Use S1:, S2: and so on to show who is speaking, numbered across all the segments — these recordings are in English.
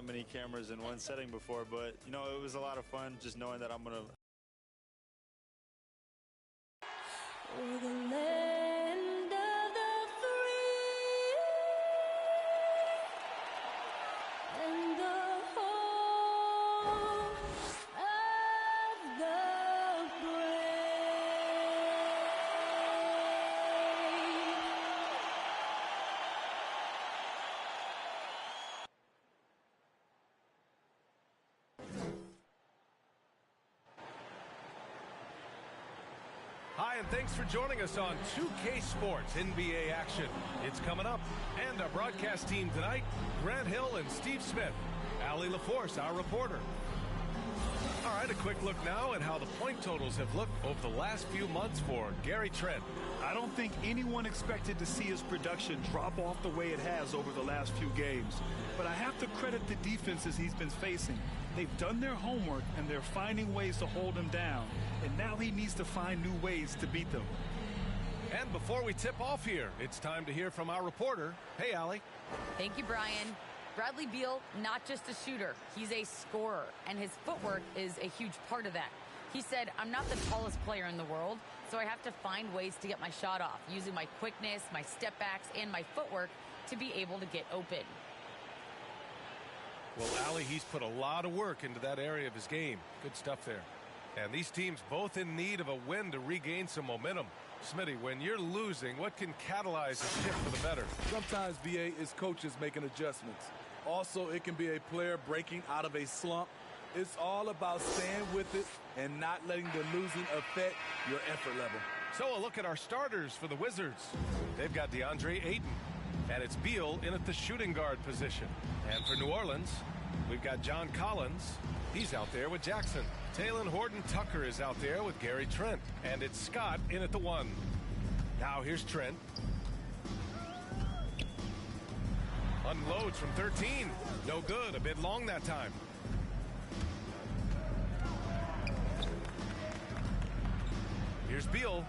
S1: that many cameras in one setting before, but, you know, it was a lot of fun just knowing that I'm going to...
S2: For the land of the free and the home of the brave.
S3: Hi, and thanks for joining us on 2K Sports NBA action. It's coming up. And our broadcast team tonight, Grant Hill and Steve Smith. Allie LaForce, our reporter. All right, a quick look now at how the point totals have looked over the last few months for Gary Trent.
S4: I don't think anyone expected to see his production drop off the way it has over the last few games. But I have to credit the defenses he's been facing. They've done their homework, and they're finding ways to hold him down. And now he needs to find new ways to beat them.
S3: And before we tip off here, it's time to hear from our reporter. Hey, Allie.
S5: Thank you, Brian. Bradley Beal, not just a shooter, he's a scorer, and his footwork is a huge part of that. He said, I'm not the tallest player in the world, so I have to find ways to get my shot off, using my quickness, my step backs, and my footwork to be able to get open.
S3: Well, Allie, he's put a lot of work into that area of his game. Good stuff there. And these teams both in need of a win to regain some momentum. Smitty, when you're losing, what can catalyze a shift for the better?
S6: Sometimes, BA, is coaches making adjustments. Also, it can be a player breaking out of a slump. It's all about staying with it and not letting the losing affect your effort level.
S3: So a look at our starters for the Wizards. They've got DeAndre Ayton, and it's Beal in at the shooting guard position. And for New Orleans, we've got John Collins. He's out there with Jackson. Talen Horton-Tucker is out there with Gary Trent. And it's Scott in at the 1. Now here's Trent. Unloads from 13. No good. A bit long that time. Here's Beal.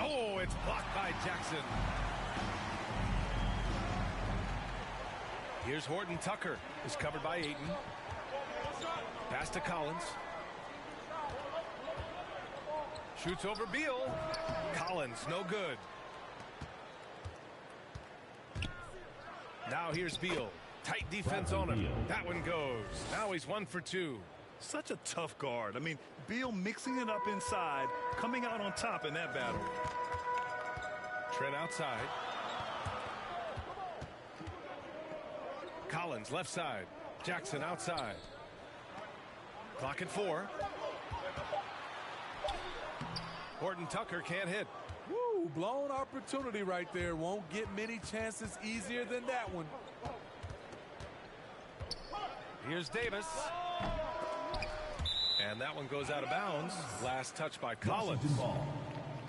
S3: Oh, it's blocked by Jackson. Here's Horton-Tucker. Is covered by Ayton. Pass to Collins. Shoots over Beal. Collins, no good. Now here's Beal. Tight defense on him. That one goes. Now he's 1 for 2.
S4: Such a tough guard. I mean, Beal mixing it up inside, coming out on top in that battle.
S3: Trent outside. Collins left side. Jackson outside. Clock at 4. Horton-Tucker can't hit.
S6: Woo, blown opportunity right there. Won't get many chances easier than that one.
S3: Here's Davis. And that one goes out of bounds. Last touch by Collins.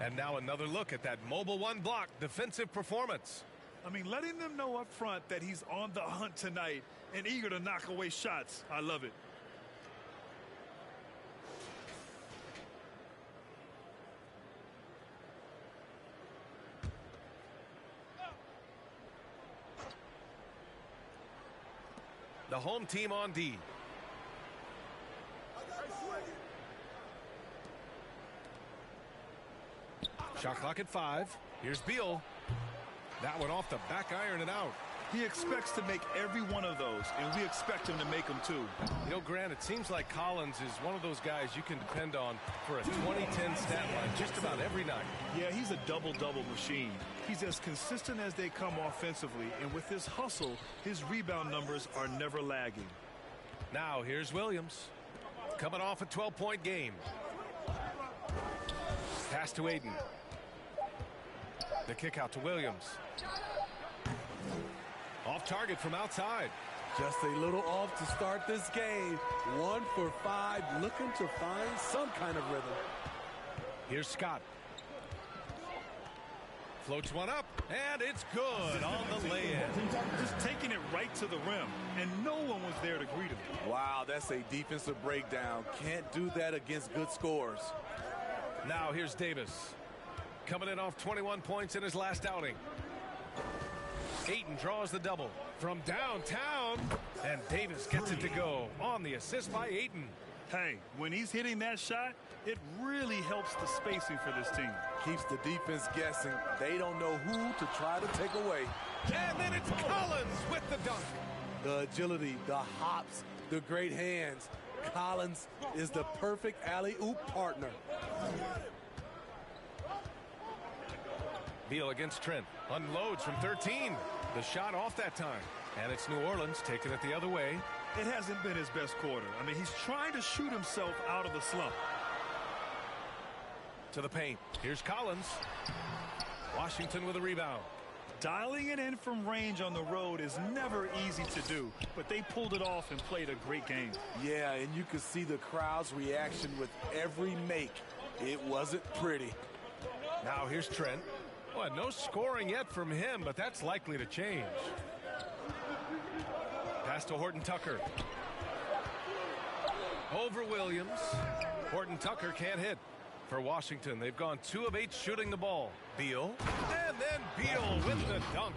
S3: And now another look at that mobile 1 block defensive performance.
S4: I mean, letting them know up front that he's on the hunt tonight and eager to knock away shots. I love it.
S3: The home team on D. Shot clock at 5. Here's Beal. That one off the back iron and out.
S4: He expects to make every one of those, and we expect him to make them too.
S3: You know, Grant, it seems like Collins is one of those guys you can depend on for a 2010 stat line just about every night.
S4: Yeah, he's a double-double machine. He's as consistent as they come offensively, and with his hustle, his rebound numbers are never lagging.
S3: Now here's Williams. Coming off a 12-point game. Pass to Ayton. The kick out to Williams. Off target from outside.
S6: Just a little off to start this game. 1 for 5, looking to find some kind of rhythm.
S3: Here's Scott. Floats one up, and it's good on the lay-in.
S4: Just taking it right to the rim, and no one was there to greet him.
S6: Wow, that's a defensive breakdown. Can't do that against good scores.
S3: Now here's Davis. Coming in off 21 points in his last outing. Ayton draws the double from downtown. rebound. And Davis gets it to go on the assist by Ayton.
S4: Hey, when he's hitting that shot, it really helps the spacing for this team.
S6: Keeps the defense guessing. They don't know who to try to take away.
S3: And then it's Collins with the dunk.
S6: The agility, the hops, the great hands. Collins is the perfect alley-oop partner.
S3: Beal against Trent. Unloads from 13. The shot off that time. And it's New Orleans taking it the other way.
S4: It hasn't been his best quarter. I mean, he's trying to shoot himself out of the slump.
S3: To the paint. Here's Collins. Washington with a rebound.
S4: Dialing it in from range on the road is never easy to do, but they pulled it off and played a great game.
S6: Yeah, and you could see the crowd's reaction with every make. It wasn't pretty.
S3: Now here's Trent. Well, no scoring yet from him, but that's likely to change. Pass to Horton Tucker. Over Williams. Horton Tucker can't hit. For Washington, they've gone 2 of 8 shooting the ball. Beal. And then Beal with the dunk.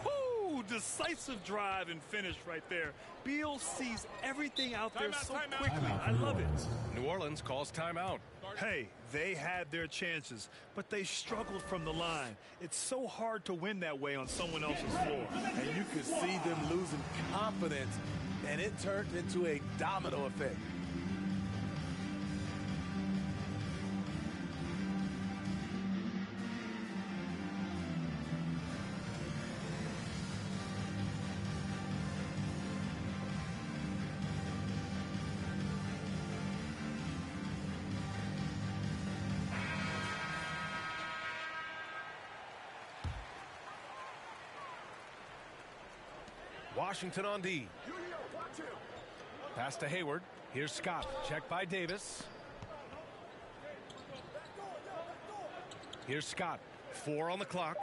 S4: Woo! Decisive drive and finish right there. Beal sees everything out there so quickly. I love it.
S3: New Orleans calls timeout.
S4: Hey, they had their chances, but they struggled from the line. It's so hard to win that way on someone else's floor.
S6: And you could see them losing confidence, and it turned into a domino effect.
S3: Washington on D. Pass to Hayward. Here's Scott. Checked by Davis. Here's Scott. 4 on the clock.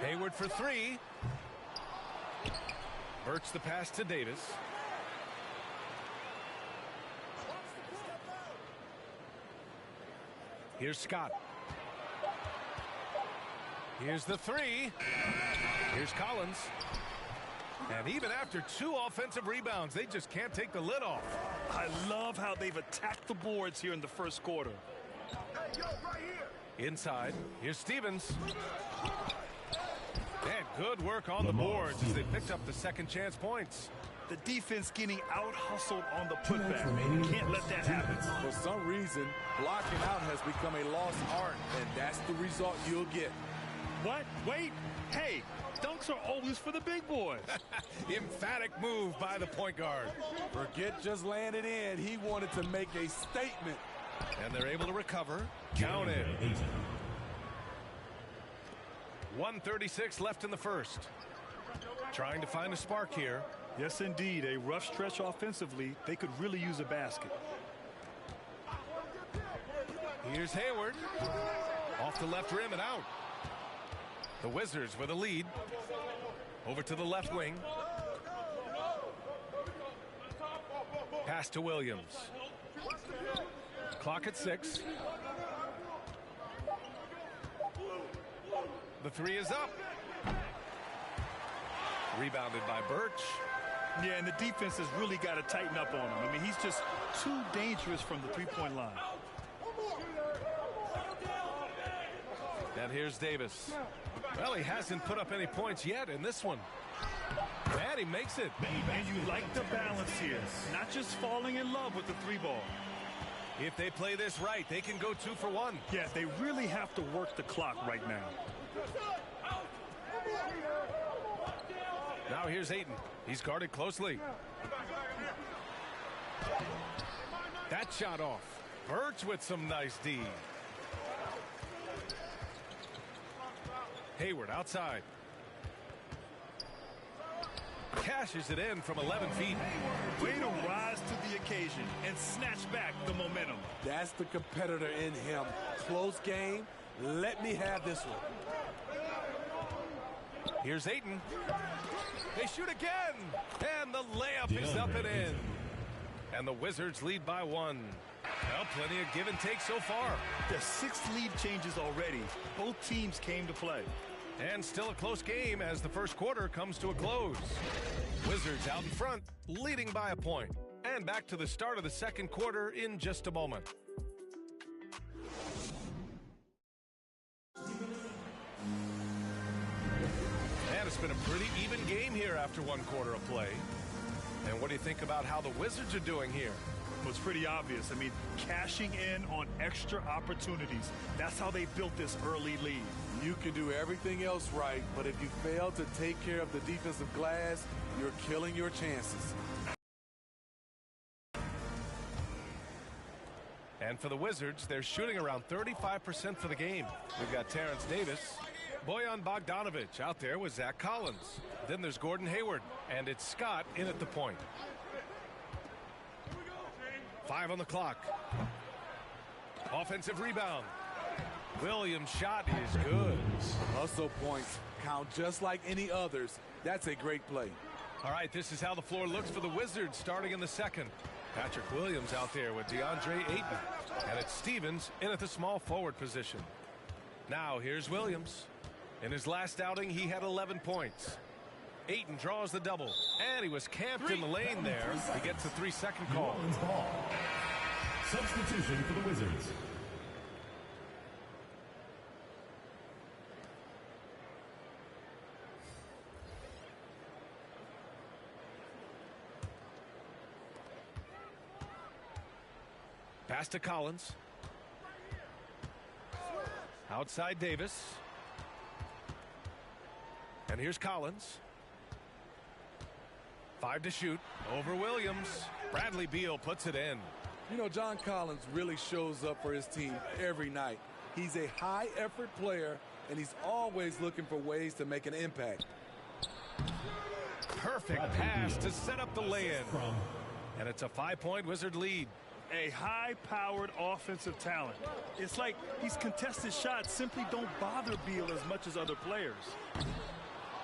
S3: Hayward for 3. Birch the pass to Davis. Here's Scott. Here's the 3. Here's Collins. And even after 2 offensive rebounds, they just can't take the lid off.
S4: I love how they've attacked the boards here in the first quarter.
S3: Inside, here's Stevens. And good work on the boards as they picked up the second chance points.
S4: The defense getting out-hustled on the putback. Can't let that happen.
S6: For some reason, blocking out has become a lost art, and that's the result you'll get.
S4: What? Wait. Hey, dunks are always for the big boys.
S3: Emphatic move by the point guard.
S6: Forget just laying it in. He wanted to make a statement.
S3: And they're able to recover. Count it. 1:36 left in the first. Trying to find a spark here.
S4: Yes, indeed. A rough stretch offensively. They could really use a basket.
S3: Here's Hayward. Off the left rim and out. The Wizards with a lead. Over to the left wing. Pass to Williams. Clock at 6. The 3 is up. Rebounded by Birch.
S4: Yeah, and the defense has really got to tighten up on him. I mean, he's just too dangerous from the three-point line.
S3: And here's Davis. Well, he hasn't put up any points yet in this one. And he makes it.
S4: And you like the balance here. Not just falling in love with the 3-ball.
S3: If they play this right, they can go 2 for 1.
S4: Yeah, they really have to work the clock right now.
S3: Now here's Ayton. He's guarded closely. That shot off. Birch with some nice D. Hayward outside. Cashes it in from 11 feet.
S4: Way to rise to the occasion and snatch back the momentum.
S6: That's the competitor in him. Close game. Let me have this one.
S3: Here's Ayton. They shoot again. And the layup is up and in. And the Wizards lead by 1. Well, plenty of give and take so far.
S4: The 6 lead changes already. Both teams came to play.
S3: And still a close game as the first quarter comes to a close. Wizards out in front, leading by a point. And back to the start of the second quarter in just a moment. And it's been a pretty even game here after one quarter of play. And what do you think about how the Wizards are doing here?
S4: Well, it's pretty obvious. I mean, cashing in on extra opportunities. That's how they built this early lead.
S6: You can do everything else right, but if you fail to take care of the defensive glass, you're killing your chances.
S3: And for the Wizards, they're shooting around 35% for the game. We've got Terrence Davis, Bojan Bogdanovic out there with Zach Collins. Then there's Gordon Hayward, and it's Scott in at the point. 5 on the clock. Offensive rebound. Williams' shot is good.
S6: Hustle points count just like any others. That's a great play.
S3: All right, this is how the floor looks for the Wizards starting in the second. Patrick Williams out there with DeAndre Ayton. And it's Stevens in at the small forward position. Now here's Williams. In his last outing, he had 11 points. Ayton draws the double, and he was camped in the lane there. He gets a 3-second call.
S7: Substitution for the Wizards.
S3: Pass to Collins. Outside Davis. And here's Collins. 5 to shoot. Over Williams. Bradley Beal puts it in.
S6: You know, John Collins really shows up for his team every night. He's a high-effort player, and he's always looking for ways to make an impact.
S3: Perfect pass to set up the lay-in. And it's a 5-point Wizard lead.
S4: A high-powered offensive talent. It's like these contested shots simply don't bother Beal as much as other players.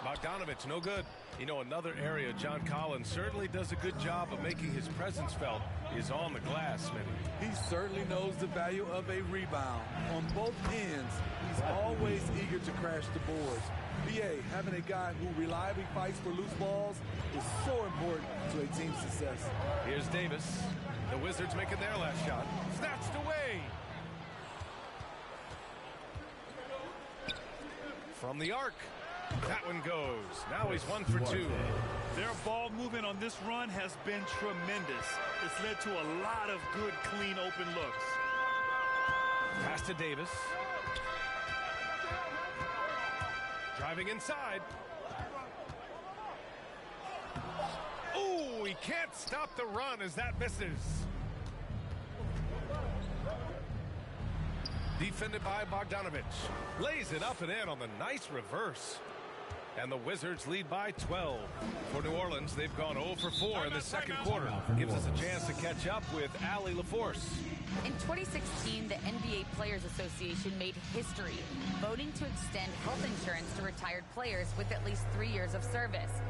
S3: Bogdanovic, no good. You know, another area John Collins certainly does a good job of making his presence felt is on the glass, Smitty.
S6: He certainly knows the value of a rebound. On both ends, he's always eager to crash the boards. BA, having a guy who reliably fights for loose balls is so important to a team's success.
S3: Here's Davis. The Wizards making their last shot. Snatched away. From the arc. That one goes. Now he's 1 for 2.
S4: Their ball movement on this run has been tremendous. It's led to a lot of good, clean, open looks.
S3: Pass to Davis. Driving inside. Oh, he can't stop the run as that misses. Defended by Bogdanovic. Lays it up and in on the nice reverse. And the Wizards lead by 12. For New Orleans, they've gone 0 for 4 in the second quarter. Gives us a chance to catch up with Allie LaForce.
S5: In 2016, the NBA Players Association made history, voting to extend health insurance to retired players with at least 3 years of service.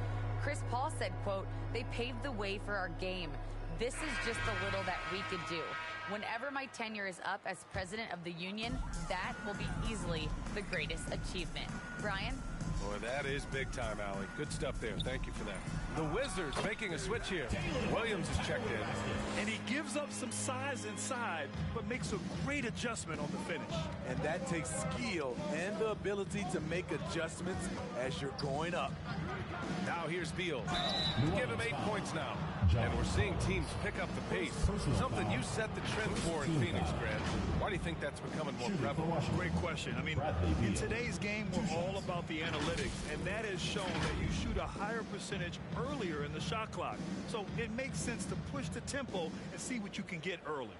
S5: Chris Paul said, quote, "They paved the way for our game. This is just the little that we could do. Whenever my tenure is up as president of the union, that will be easily the greatest achievement." Brian?
S3: Boy, that is big time, Allie. Good stuff there. Thank you for that. The Wizards making a switch here. Williams is checked in.
S4: And he gives up some size inside, but makes a great adjustment on the finish.
S6: And that takes skill and the ability to make adjustments as you're going up.
S3: Now here's Beal. Give him 8 points now. And we're seeing teams pick up the pace. Something you set the trend for in Phoenix, Grant. Why do you think that's becoming more prevalent?
S4: Great question. I mean, in today's game, we're all about the analytics, and that has shown that you shoot a higher percentage earlier in the shot clock. So it makes sense to push the tempo and see what you can get early.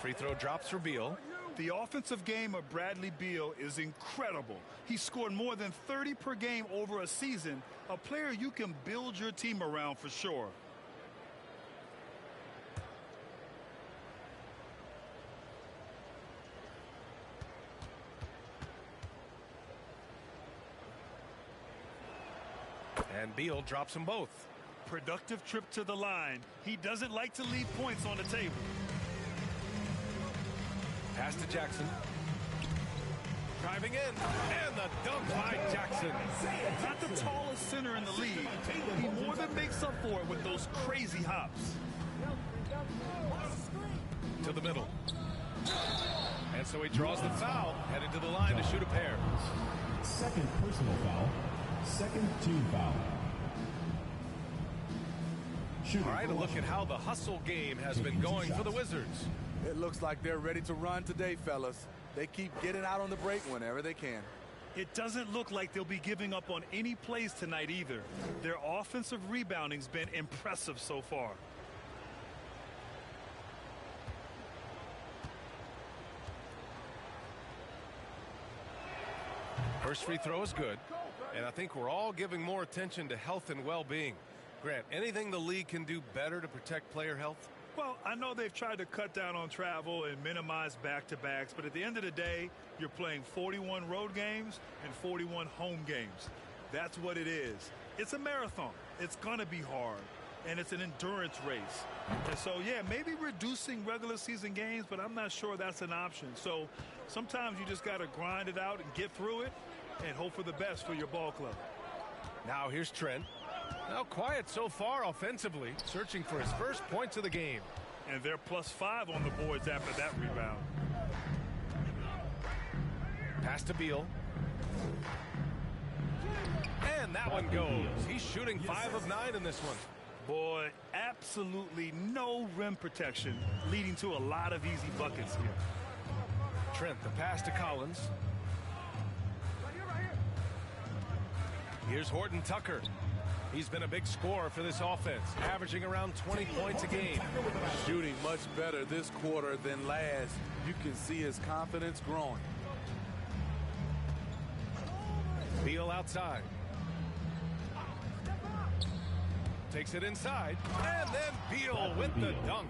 S3: Free throw drops for Beal.
S4: The offensive game of Bradley Beal is incredible. He scored more than 30 per game over a season, a player you can build your team around for sure.
S3: Beal drops them both.
S4: Productive trip to the line. He doesn't like to leave points on the table.
S3: Pass to Jackson. Driving in, and the dunk by Jackson.
S4: Not the tallest center in the league. He more than makes up for it with those crazy hops.
S3: To the middle. And so he draws the foul, headed to the line to shoot a pair.
S7: Second personal foul. Second team foul.
S3: All right, a look at how the hustle game has been going for the Wizards.
S6: It looks like they're ready to run today, fellas. They keep getting out on the break whenever they can.
S4: It doesn't look like they'll be giving up on any plays tonight either. Their offensive rebounding's been impressive so far.
S3: First free throw is good, and I think we're all giving more attention to health and well-being. Grant, anything the league can do better to protect player health?
S4: Well, I know they've tried to cut down on travel and minimize back-to-backs, but at the end of the day, you're playing 41 road games and 41 home games. That's what it is. It's a marathon. It's going to be hard, and it's an endurance race. And so, yeah, maybe reducing regular season games, but I'm not sure that's an option. So sometimes you just got to grind it out and get through it and hope for the best for your ball club.
S3: Now here's Trent. Now quiet so far offensively, searching for his first points of the game.
S4: And they're +5 on the boards after that rebound.
S3: Pass to Beal. And that one goes. He's shooting 5 of 9 in this one.
S4: Boy, absolutely no rim protection, leading to a lot of easy buckets here.
S3: Trent, the pass to Collins. Here's Horton Tucker. He's been a big scorer for this offense, averaging around 20 points a game.
S6: Shooting much better this quarter than last. You can see his confidence growing.
S3: Beal outside. Takes it inside, and then Beal with the dunk.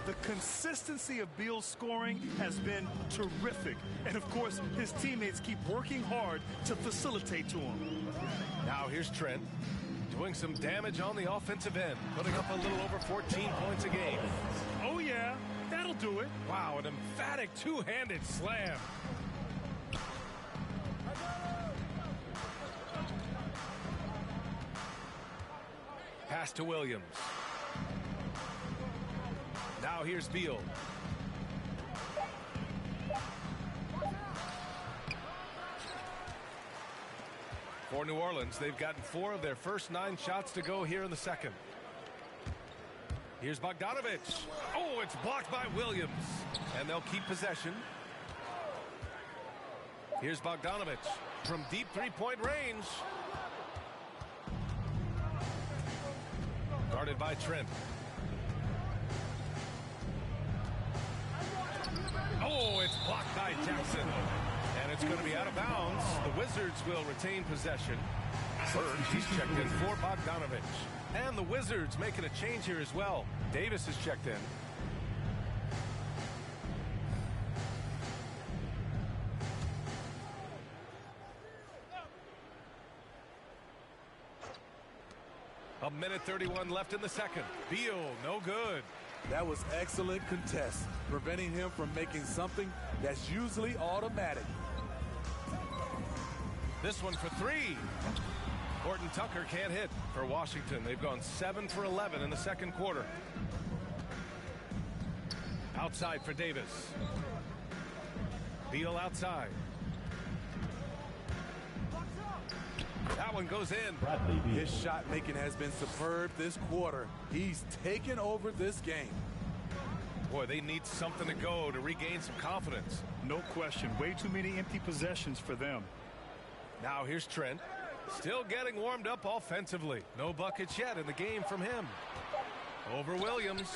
S4: The consistency of Beal's scoring has been terrific. And, of course, his teammates keep working hard to facilitate to him.
S3: Now here's Trent, doing some damage on the offensive end, putting up a little over 14 points a game.
S4: Oh, yeah, that'll do it.
S3: Wow, an emphatic two-handed slam. Pass to Williams. Now here's Beal. For New Orleans, they've gotten 4 of their first 9 shots to go here in the second. Here's Bogdanovich. Oh, it's blocked by Williams. And they'll keep possession. Here's Bogdanovich from deep three-point range. Guarded by Trent. Oh, it's blocked by Jackson. And it's going to be out of bounds. The Wizards will retain possession. Bird, he's checked in for Bogdanovich. And the Wizards making a change here as well. Davis is checked in. A minute 31 left in the second. Beal, no good.
S6: That was excellent contest, preventing him from making something that's usually automatic.
S3: This one for 3. Horton Tucker can't hit for Washington. They've gone 7 for 11 in the second quarter. Outside for Davis. Beal outside. That one goes in.
S6: His shot making has been superb this quarter. He's taken over this game.
S3: Boy, they need something to go to regain some confidence.
S4: No question. Way too many empty possessions for them.
S3: Now here's Trent. Still getting warmed up offensively. No buckets yet in the game from him. Over Williams.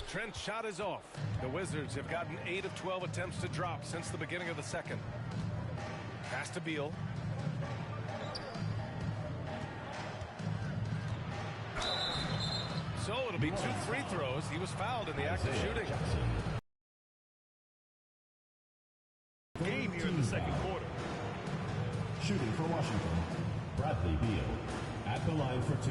S3: Trent's shot is off. The Wizards have gotten 8 of 12 attempts to drop since the beginning of the second. Pass to Beal. So it'll be 2 free throws. He was fouled in the act of shooting.
S4: Game here in the second quarter.
S7: Shooting for Washington, Bradley Beal. At the line for 2.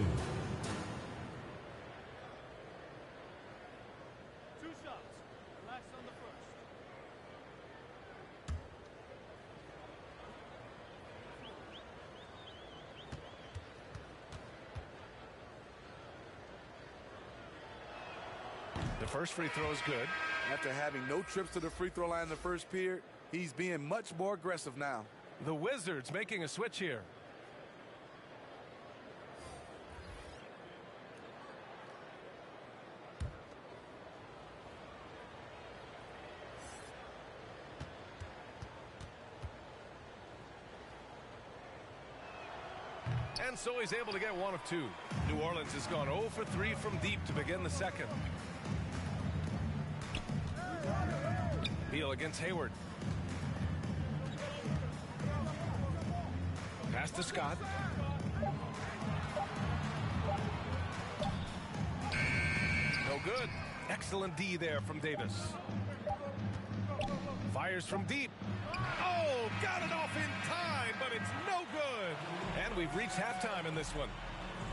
S3: first free throw is good.
S6: After having no trips to the free throw line in the first period, he's being much more aggressive now.
S3: The Wizards making a switch here. And so he's able to get one of two. New Orleans has gone 0 for 3 from deep to begin the second. Beal against Hayward. Pass to Scott. No good. Excellent D there from Davis. Fires from deep. Oh, got it off in time, but it's no good. And we've reached halftime in this one.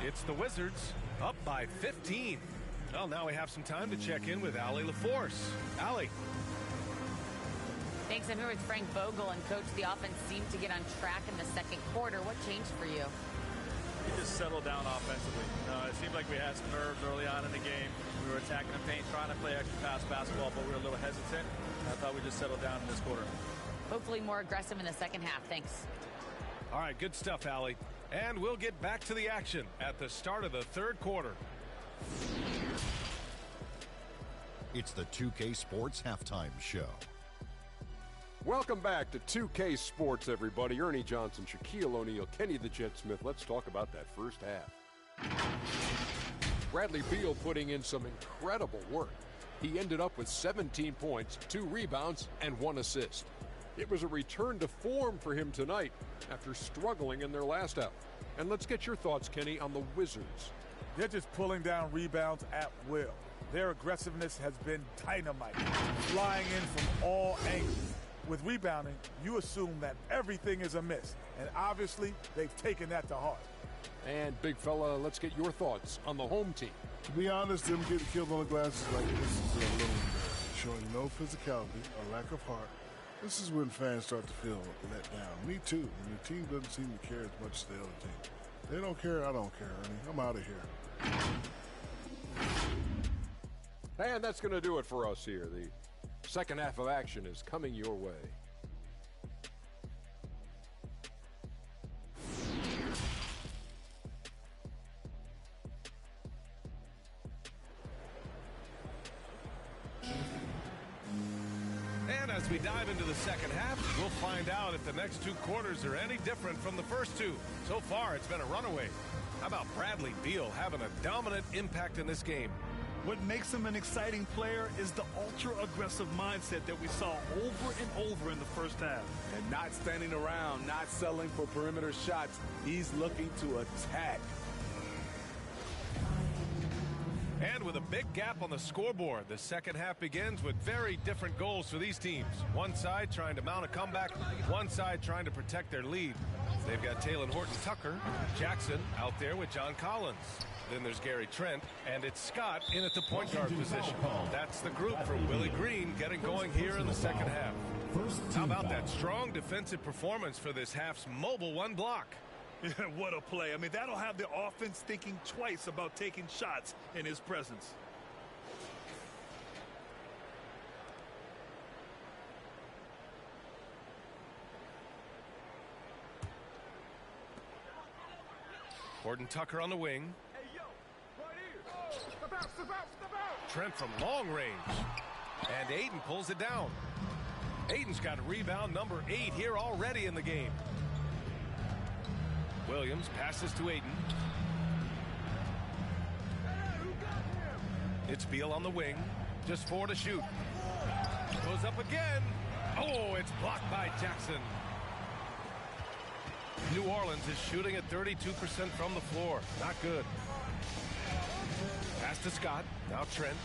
S3: It's the Wizards up by 15. Well, now we have some time to check in with Allie LaForce. Allie.
S5: Thanks. I'm here with Frank Vogel, and Coach, the offense seemed to get on track in the second quarter. What changed for you?
S1: We just settled down offensively. It seemed like we had some nerves early on in the game. We were attacking the paint, trying to play extra pass basketball, but we were a little hesitant. I thought we just settled down in this quarter.
S5: Hopefully more aggressive in the second half. Thanks.
S3: All right, good stuff, Allie. And we'll get back to the action at the start of the third quarter.
S8: It's the 2K Sports Halftime Show.
S9: Welcome back to 2K Sports, everybody. Ernie Johnson, Shaquille O'Neal, Kenny the Jet Smith. Let's talk about that first half. Bradley Beal putting in some incredible work. He ended up with 17 points, 2 rebounds, and 1 assist. It was a return to form for him tonight after struggling in their last out. And let's get your thoughts, Kenny, on the Wizards.
S6: They're just pulling down rebounds at will. Their aggressiveness has been dynamite, flying in from all angles. With rebounding, you assume that everything is amiss, and obviously they've taken that to heart.
S9: And big fella, let's get your thoughts on the home team.
S10: To be honest, them getting killed on the glass is like this is a little embarrassing, showing no physicality, a lack of heart. This is when fans start to feel let down. Me too. When the team doesn't seem to care as much as the other team. They don't care, I don't care, Ernie. I'm out of here.
S9: And that's going to do it for us here. The second half of action is coming your way.
S3: And as we dive into the second half, we'll find out if the next 2 quarters are any different from the first 2. So far, it's been a runaway. How about Bradley Beal having a dominant impact in this game?
S4: What makes him an exciting player is the ultra-aggressive mindset that we saw over and over in the first half.
S6: And not standing around, not settling for perimeter shots. He's looking to attack.
S3: And with a big gap on the scoreboard, the second half begins with very different goals for these teams. One side trying to mount a comeback, one side trying to protect their lead. They've got Taylor Horton-Tucker, Jackson out there with John Collins. Then there's Gary Trent, and it's Scott in at the point guard position. That's the group from Willie Green getting going here in the second half. How about that strong defensive performance for this half's mobile 1 block?
S4: What a play. I mean, that'll have the offense thinking twice about taking shots in his presence.
S3: Horton-Tucker on the wing. Trent from long range. And Ayton pulls it down. Ayton's got rebound number 8 here already in the game. Williams passes to Ayton. It's Beal on the wing. Just 4 to shoot. Goes up again. Oh, it's blocked by Jackson. New Orleans is shooting at 32% from the floor. Not good. Pass to Scott. Now Trent.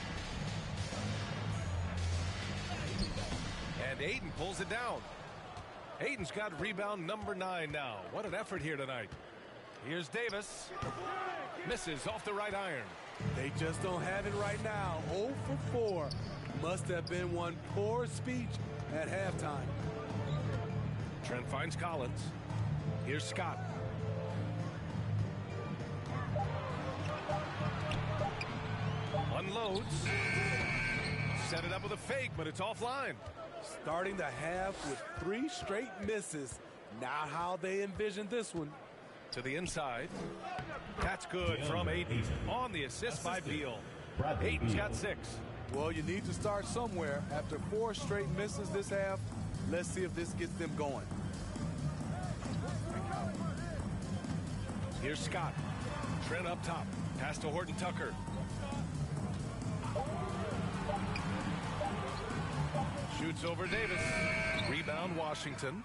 S3: And Ayton pulls it down. Ayton's got rebound number 9 now. What an effort here tonight. Here's Davis. Misses off the right iron.
S6: They just don't have it right now. 0 for 4. Must have been one poor speech at halftime.
S3: Trent finds Collins. Here's Scott. Unloads. set it up with a fake, but it's offline.
S6: Starting the half with 3 straight misses. Not how they envisioned this one.
S3: To the inside. That's good from Ayton. On the assist by Beal. Ayton's got 6.
S6: Well, you need to start somewhere. After 4 straight misses this half, let's see if this gets them going.
S3: Here's Scott. Trent up top. Pass to Horton Tucker. Shoots over Davis. Rebound Washington.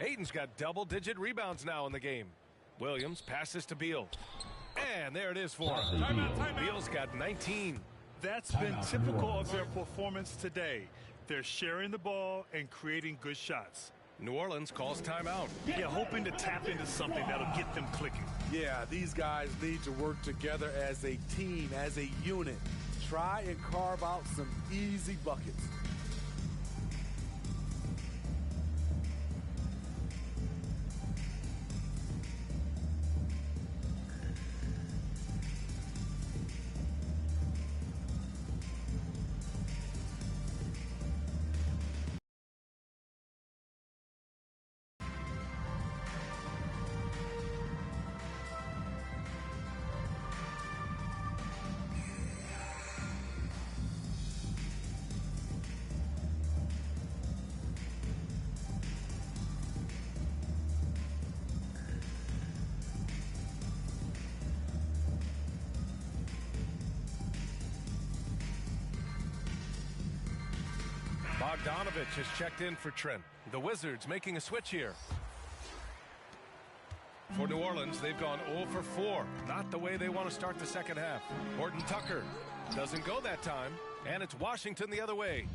S3: Ayton's got double-digit rebounds now in the game. Williams passes to Beal. And there it is for him.
S4: Timeout.
S3: Beal's got 19.
S4: That's been typical of their performance today. They're sharing the ball and creating good shots.
S3: New Orleans calls timeout.
S4: Yeah, hoping to tap into something that'll get them clicking.
S6: Yeah, these guys need to work together as a team, as a unit. Try and carve out some easy buckets.
S3: Bogdanovich has checked in for Trent. The Wizards making a switch here. For New Orleans, they've gone 0 for 4. Not the way they want to start the second half. Horton Tucker doesn't go that time, and it's Washington the other way.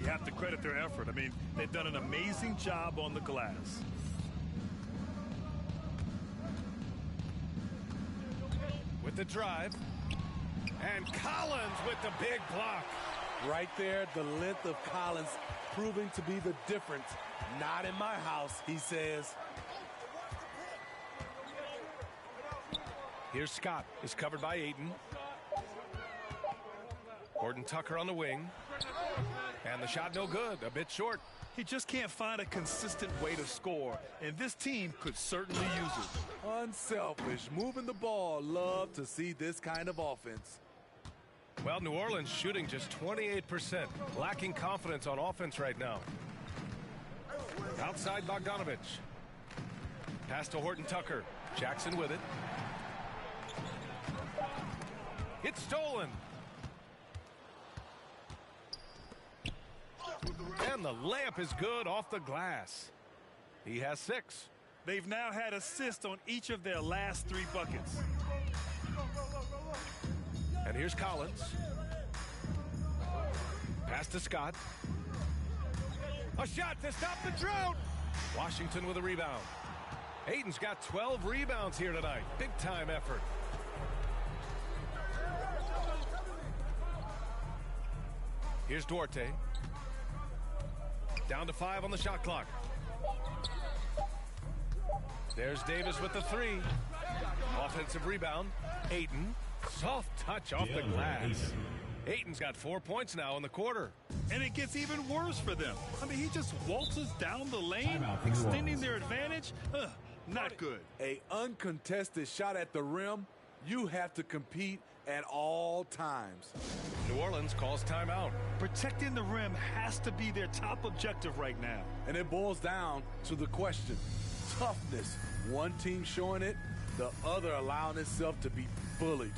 S4: You have to credit their effort. I mean, they've done an amazing job on the glass.
S3: With the drive. And Collins with the big block.
S6: Right there, the length of Collins proving to be the difference. Not in my house, he says.
S3: Here's Scott. Is covered by Ayton. Horton Tucker on the wing. And the shot no good. A bit short.
S4: He just can't find a consistent way to score, and this team could certainly use it.
S6: Unselfish, moving the ball. Love to see this kind of offense.
S3: Well, New Orleans shooting just 28%. Lacking confidence on offense right now. Outside Bogdanovich. Pass to Horton Tucker. Jackson with it. It's stolen. And the layup is good off the glass. He has 6.
S4: They've now had assists on each of their last 3 buckets.
S3: And here's Collins. Pass to Scott. A shot to stop the drought. Washington with a rebound. Ayton's got 12 rebounds here tonight. Big time effort. Here's Duarte. Down to 5 on the shot clock. There's Davis with the 3. Offensive rebound. Ayton. Soft touch off the glass. Ayton's got 4 points now in the quarter.
S4: And it gets even worse for them. I mean, he just waltzes down the lane, extending their advantage. Not good.
S6: A uncontested shot at the rim. You have to compete at all times.
S3: New Orleans calls timeout.
S4: Protecting the rim has to be their top objective right now.
S6: And it boils down to the question. Toughness. One team showing it, the other allowing itself to be bullied.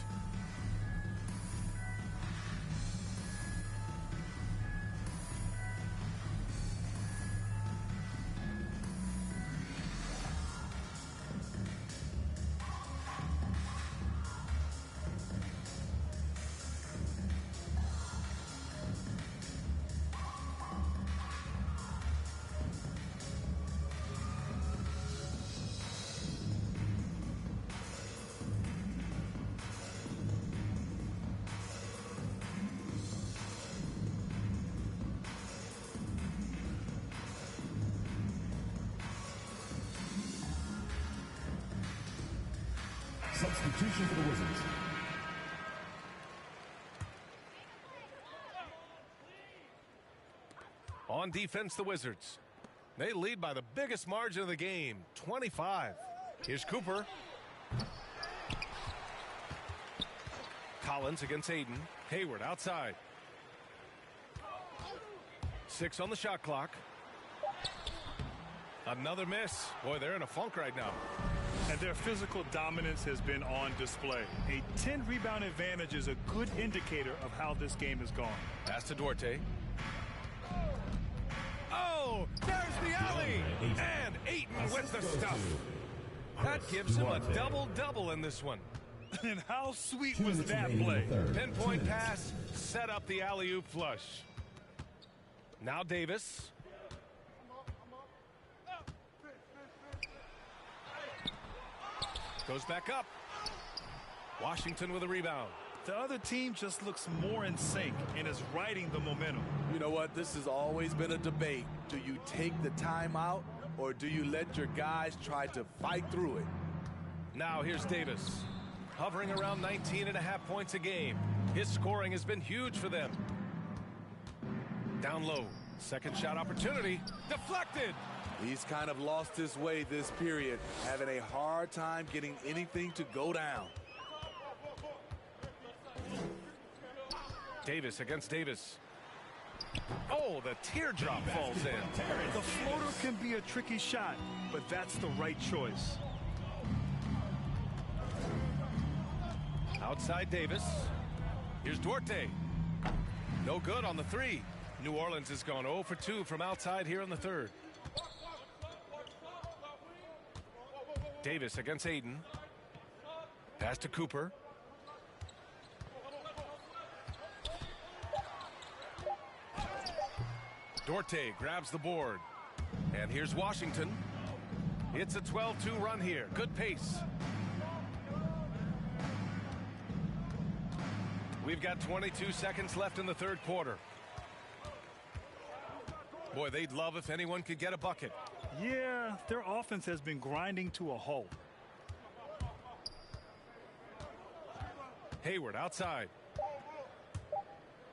S7: Substitution for the Wizards.
S3: On defense, the Wizards. They lead by the biggest margin of the game, 25. Here's Cooper. Collins against Aiden. Hayward outside. 6 on the shot clock. Another miss. Boy, they're in a funk right now.
S4: And their physical dominance has been on display. A 10-rebound advantage is a good indicator of how this game has gone.
S3: Pass to Duarte. Oh, there's the alley. And Ayton with the stuff. That gives him a double-double in this one.
S4: And how sweet was that play?
S3: Pinpoint pass, set up the alley-oop flush. Now Davis. Goes back up. Washington with a rebound.
S4: The other team just looks more in sync and is riding the momentum.
S6: You know what? This has always been a debate. Do you take the timeout or do you let your guys try to fight through it?
S3: Now here's Davis. Hovering around 19.5 points a game. His scoring has been huge for them. Down low. Second shot opportunity. Deflected.
S6: He's kind of lost his way this period, having a hard time getting anything to go down.
S3: Davis against Davis. Oh, the teardrop falls in.
S4: The floater can be a tricky shot, but that's the right choice.
S3: Outside Davis. Here's Duarte. No good on the 3. New Orleans has gone 0 for 2 from outside here in the third. Davis against Aiden. Pass to Cooper. Duarte grabs the board. And here's Washington. It's a 12-2 run here. Good pace. We've got 22 seconds left in the third quarter. Boy, they'd love if anyone could get a bucket.
S4: Yeah, their offense has been grinding to a halt.
S3: Hayward outside.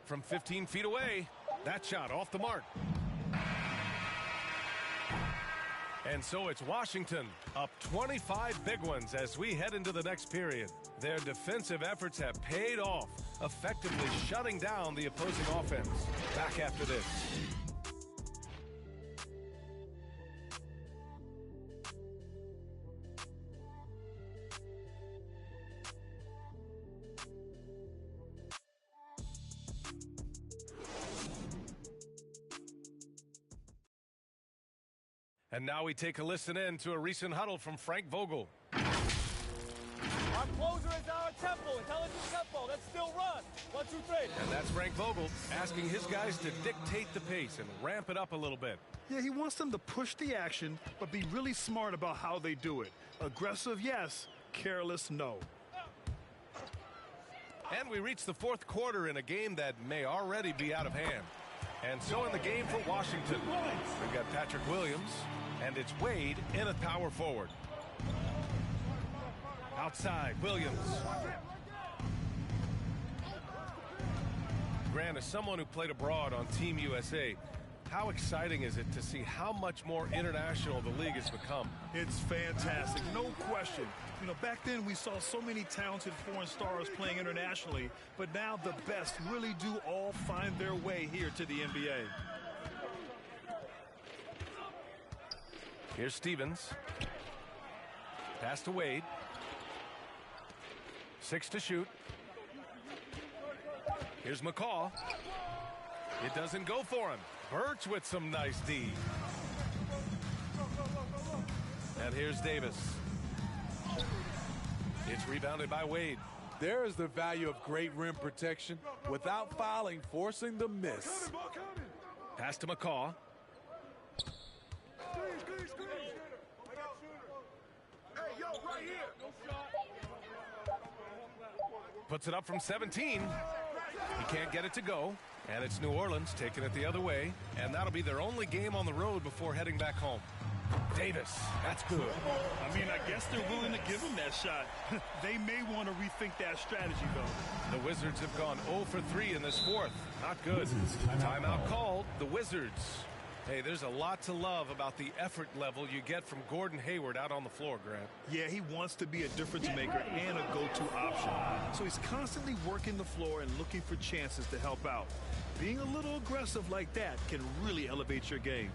S3: From 15 feet away. That shot off the mark. And so it's Washington up 25 big ones as we head into the next period. Their defensive efforts have paid off, effectively shutting down the opposing offense. Back after this. And now we take a listen in to a recent huddle from Frank Vogel.
S11: Our closer is our tempo, intelligent tempo. Let's still run. 1, 2, 3.
S3: And that's Frank Vogel asking his guys to dictate the pace and ramp it up a little bit.
S4: Yeah, he wants them to push the action, but be really smart about how they do it. Aggressive, yes. Careless, no.
S3: And we reach the fourth quarter in a game that may already be out of hand. And so in the game for Washington, we've got Patrick Williams, and it's Wade in at power forward. Outside, Williams. Grant, as someone who played abroad on Team USA, how exciting is it to see how much more international the league has become?
S4: It's fantastic, no question. You know, back then we saw so many talented foreign stars playing internationally, but now the best really do all find their way here to the NBA.
S3: Here's Stevens. Pass to Wade. 6 to shoot. Here's McCaw. It doesn't go for him. Birch with some nice D. And here's Davis. It's rebounded by Wade.
S6: There is the value of great rim protection without fouling, forcing the miss.
S3: Pass to McCaw. Puts it up from 17. He can't get it to go. And it's New Orleans taking it the other way. And that'll be their only game on the road before heading back home. Davis, that's good.
S4: I mean, I guess they're willing to give him that shot. They may want to rethink that strategy, though.
S3: The Wizards have gone 0 for 3 in this fourth. Not good. Timeout called. The Wizards Hey, there's a lot to love about the effort level you get from Gordon Hayward out on the floor, Grant.
S4: Yeah, he wants to be a difference maker and a go-to option. So he's constantly working the floor and looking for chances to help out. Being a little aggressive like that can really elevate your game.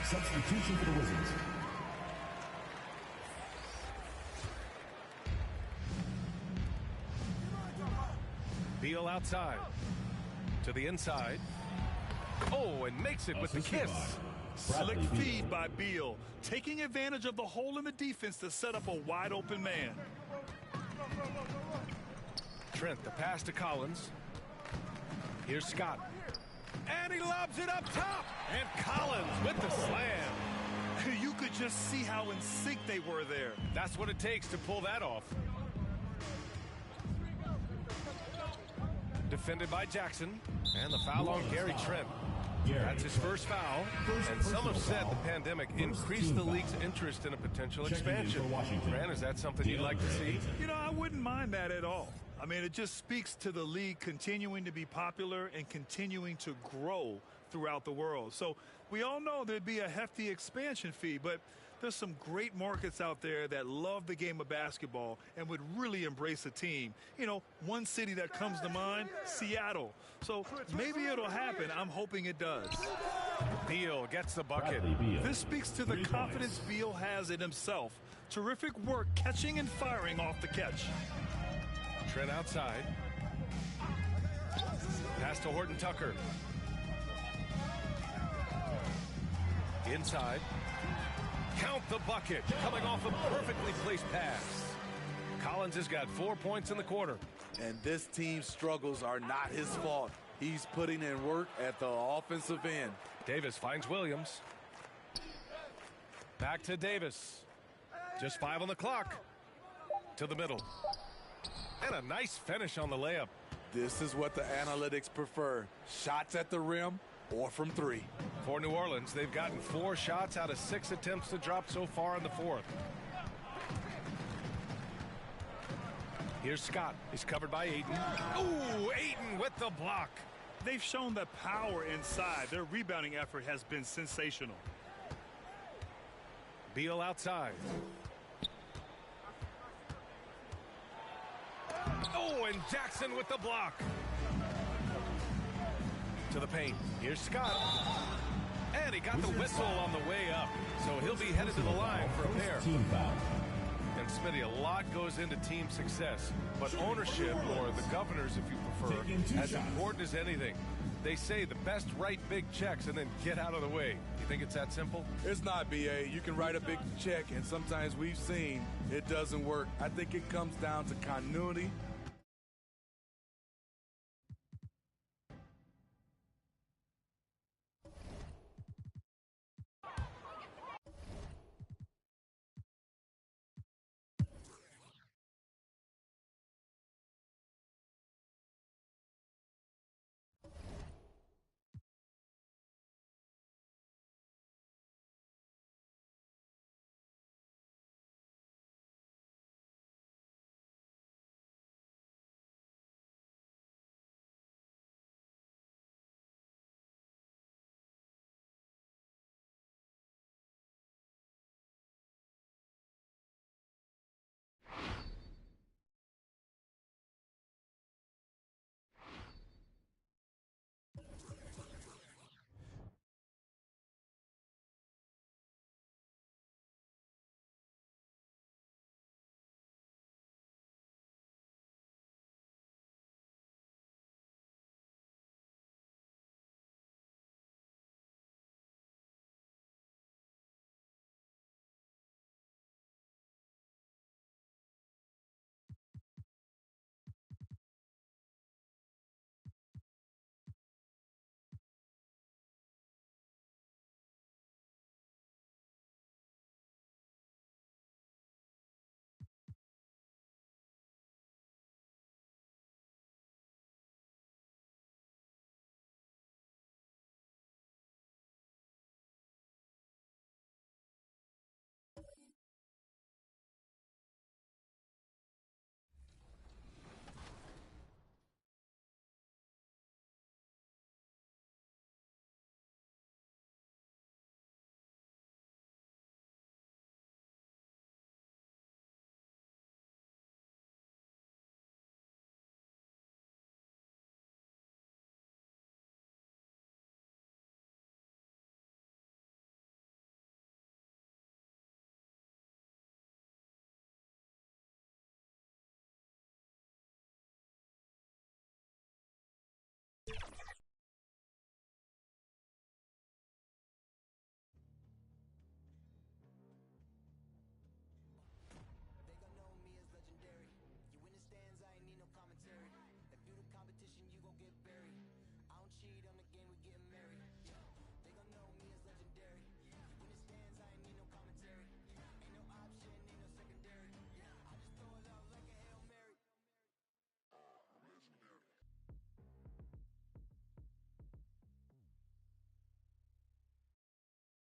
S7: Substitution for the Wizards.
S3: Beal outside. To the inside. Oh, and makes it with the kiss.
S4: Slick feed by Beal, taking advantage of the hole in the defense to set up a wide open man.
S3: Trent, the pass to Collins. Here's Scott. And he lobs it up top. And Collins with the slam.
S4: You could just see how in sync they were there.
S3: That's what it takes to pull that off. Defended by Jackson. And the foul on Gary Trent. That's his first foul. And some have said the pandemic increased the league's interest in a potential expansion. Grant, is that something you'd like to see?
S4: You know, I wouldn't mind that at all. I mean, it just speaks to the league continuing to be popular and continuing to grow throughout the world. So we all know there'd be a hefty expansion fee, but there's some great markets out there that love the game of basketball and would really embrace a team. You know, one city that comes to mind, Seattle. So maybe it'll happen. I'm hoping it does.
S3: Beal gets the bucket.
S4: This speaks to the confidence Beal has in himself. Terrific work catching and firing off the catch.
S3: Trent outside. Pass to Horton Tucker. Inside. Count the bucket. Coming off a perfectly placed pass. Collins has got 4 points in the quarter.
S6: And this team's struggles are not his fault. He's putting in work at the offensive end.
S3: Davis finds Williams. Back to Davis. Just 5 on the clock. To the middle. And a nice finish on the layup.
S6: This is what the analytics prefer. Shots at the rim or from 3.
S3: For New Orleans, they've gotten 4 shots out of 6 attempts to drop so far in the fourth. Here's Scott. He's covered by Ayton. Ooh, Ayton with the block.
S4: They've shown the power inside. Their rebounding effort has been sensational.
S3: Beal outside. Oh, and Jackson with the block. To the paint. Here's Scott. And he got the whistle on the way up. So he'll be headed to the line for a pair. And Smitty, a lot goes into team success. But ownership, or the governors if you prefer, as important as anything. They say the best write big checks and then get out of the way. You think it's that simple?
S6: It's not, BA. You can write a big check, and sometimes we've seen it doesn't work. I think it comes down to continuity.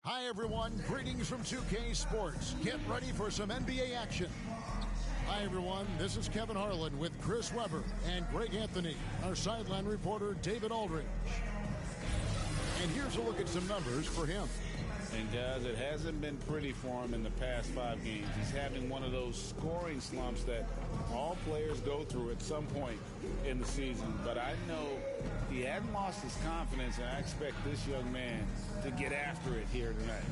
S12: Hi, everyone. Greetings from 2K Sports. Get ready for some NBA action. Hi, everyone. This is Kevin Harlan with Chris Webber and Greg Anthony, our sideline reporter, David Aldridge. And here's a look at some numbers for him.
S13: And, guys, it hasn't been pretty for him in the past 5 games. He's having one of those scoring slumps that all players go through at some point in the season. But I know he hadn't lost his confidence, and I expect this young man to get after it here tonight.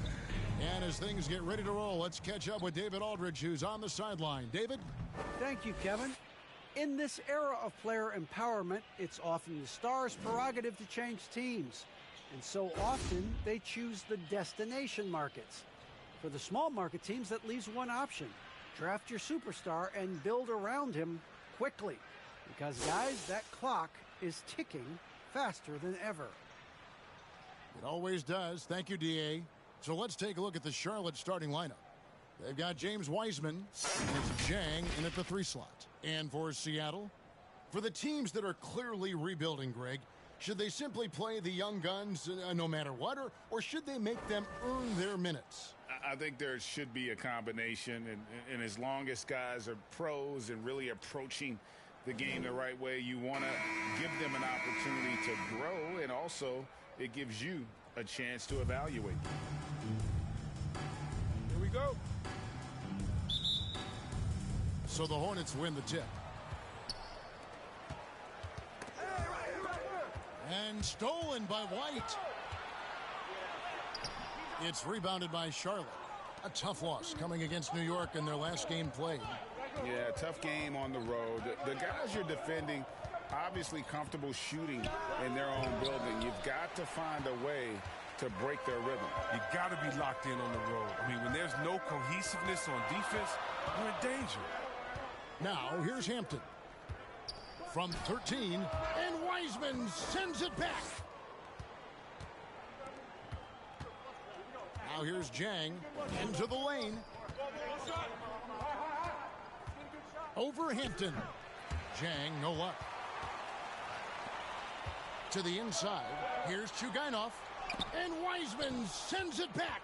S12: And as things get ready to roll, let's catch up with David Aldridge, who's on the sideline. David?
S14: Thank you, Kevin. In this era of player empowerment, it's often the star's prerogative to change teams. And so often, they choose the destination markets. For the small market teams, that leaves one option. Draft your superstar and build around him quickly. Because, guys, that clock is ticking faster than ever.
S12: It always does. Thank you, D.A. So let's take a look at the Charlotte starting lineup. They've got James Wiseman, and it's Jang in at the 3 slot. And for Seattle, for the teams that are clearly rebuilding, Greg, should they simply play the young guns no matter what, or should they make them earn their minutes?
S13: I think there should be a combination, and as long as guys are pros and really approaching the game the right way, you want to give them an opportunity to grow, and also it gives you a chance to evaluate.
S6: Here we go.
S12: So the Hornets win the tip. And stolen by White. It's rebounded by Charlotte. A tough loss coming against New York in their last game played.
S13: Yeah, tough game on the road. The guys you're defending, obviously comfortable shooting in their own building. You've got to find a way to break their rhythm.
S3: You got to be locked in on the road. I mean, when there's no cohesiveness on defense, you're in danger.
S12: Now, here's Hampton. From 13, and Wiseman sends it back. Now here's Jang into the lane. Over Hampton. Jang, no luck. To the inside. Here's Chugainov. And Wiseman sends it back.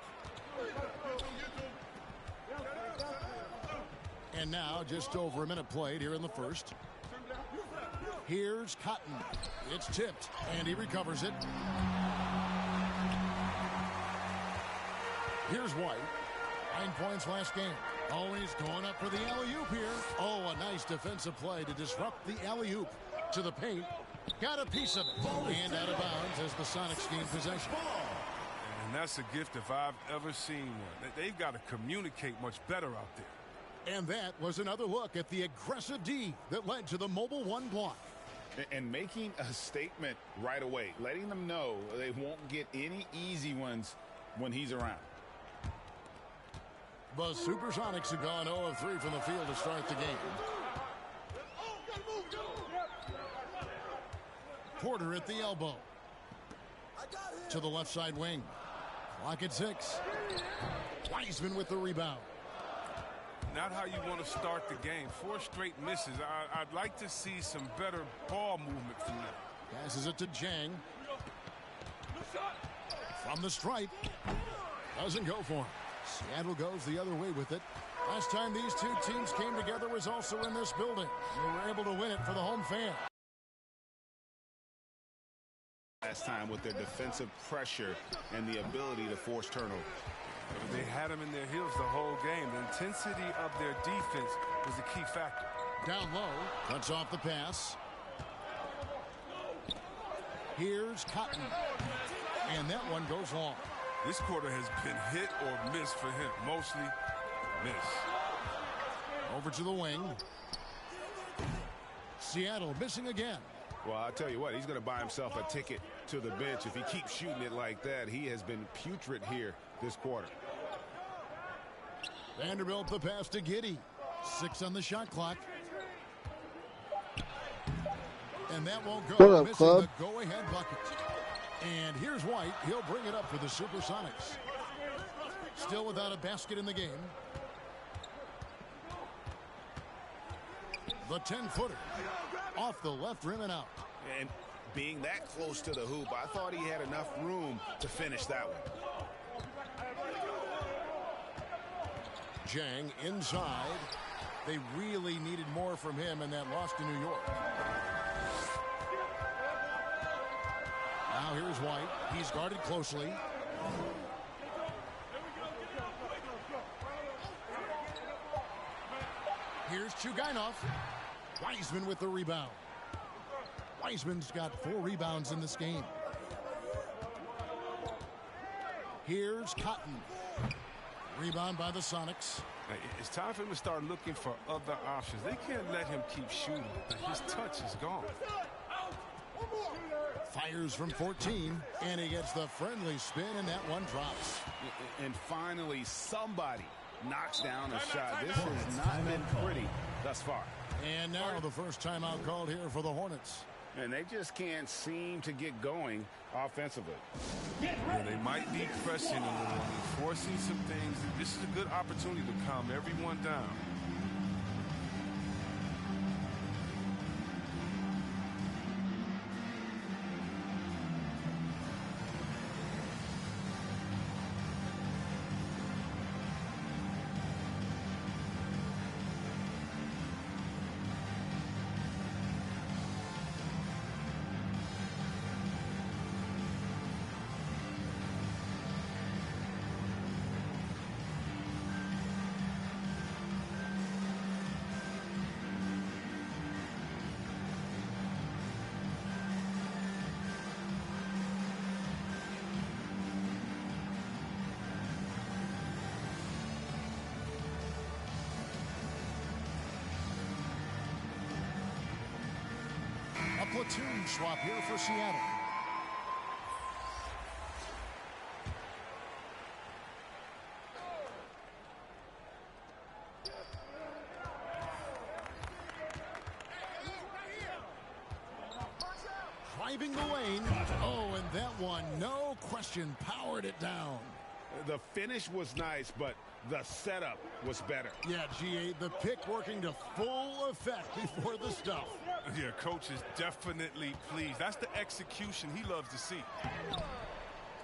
S12: And now just over a minute played here in the first. Here's Cotton. It's tipped, and he recovers it. Here's White. 9 points last game. Always going up for the alley-oop here. Oh, a nice defensive play to disrupt the alley-oop to the paint. Got a piece of it. And out of bounds as the Sonics gain possession.
S3: And that's a gift if I've ever seen one. They've got to communicate much better out there.
S12: And that was another look at the aggressive D that led to the Mobile 1 block.
S13: And making a statement right away, letting them know they won't get any easy ones when he's around.
S12: The Supersonics have gone 0 of 3 from the field to start the game. Porter at the elbow. To the left side wing. Clock at 6. Wiseman with the rebound.
S3: Not how you want to start the game. 4 straight misses. I'd like to see some better ball movement from them.
S12: Passes it to Jang. From the stripe. Doesn't go for him. Seattle goes the other way with it. Last time these two teams came together was also in this building. They were able to win it for the home fan.
S13: Last time with their defensive pressure and the ability to force turnover.
S3: They had them in their heels the whole game. The intensity of their defense was a key factor.
S12: Down low, cuts off the pass. Here's Cotton. And that one goes long.
S3: This quarter has been hit or miss for him. Mostly miss.
S12: Over to the wing. Seattle missing again.
S13: Well, I'll tell you what, he's going to buy himself a ticket to the bench. If he keeps shooting it like that, he has been putrid here this quarter.
S12: Vanderbilt the pass to Giddey. 6 on the shot clock. And that won't go.
S15: What up,
S12: missing
S15: club?
S12: the go-ahead bucket. And here's White. He'll bring it up for the Supersonics. Still without a basket in the game. The 10-footer. Off the left rim and out.
S13: And being that close to the hoop, I thought he had enough room to finish that one.
S12: Jang inside. They really needed more from him in that loss to New York. Now here's White. He's guarded closely. Here's Chugainov. Wiseman with the rebound. Wiseman's got 4 rebounds in this game. Here's Cotton. Rebound by the Sonics.
S3: It's time for him to start looking for other options. They can't let him keep shooting. His touch is gone.
S12: Fires from 14, and he gets the friendly spin, and that one drops.
S13: And finally, somebody knocks down a shot. This has not been pretty thus far.
S12: And now the first timeout called here for the Hornets.
S13: And they just can't seem to get going offensively.
S3: Yeah, they might be pressing a little, forcing some things. This is a good opportunity to calm everyone down.
S12: Platoon swap here for Seattle. Driving the lane. Oh, and that one, no question, powered it down.
S13: The finish was nice, but the setup was better.
S12: Yeah, GA, the pick working to full effect before the stuff.
S3: Yeah, coach is definitely pleased. That's the execution he loves to see.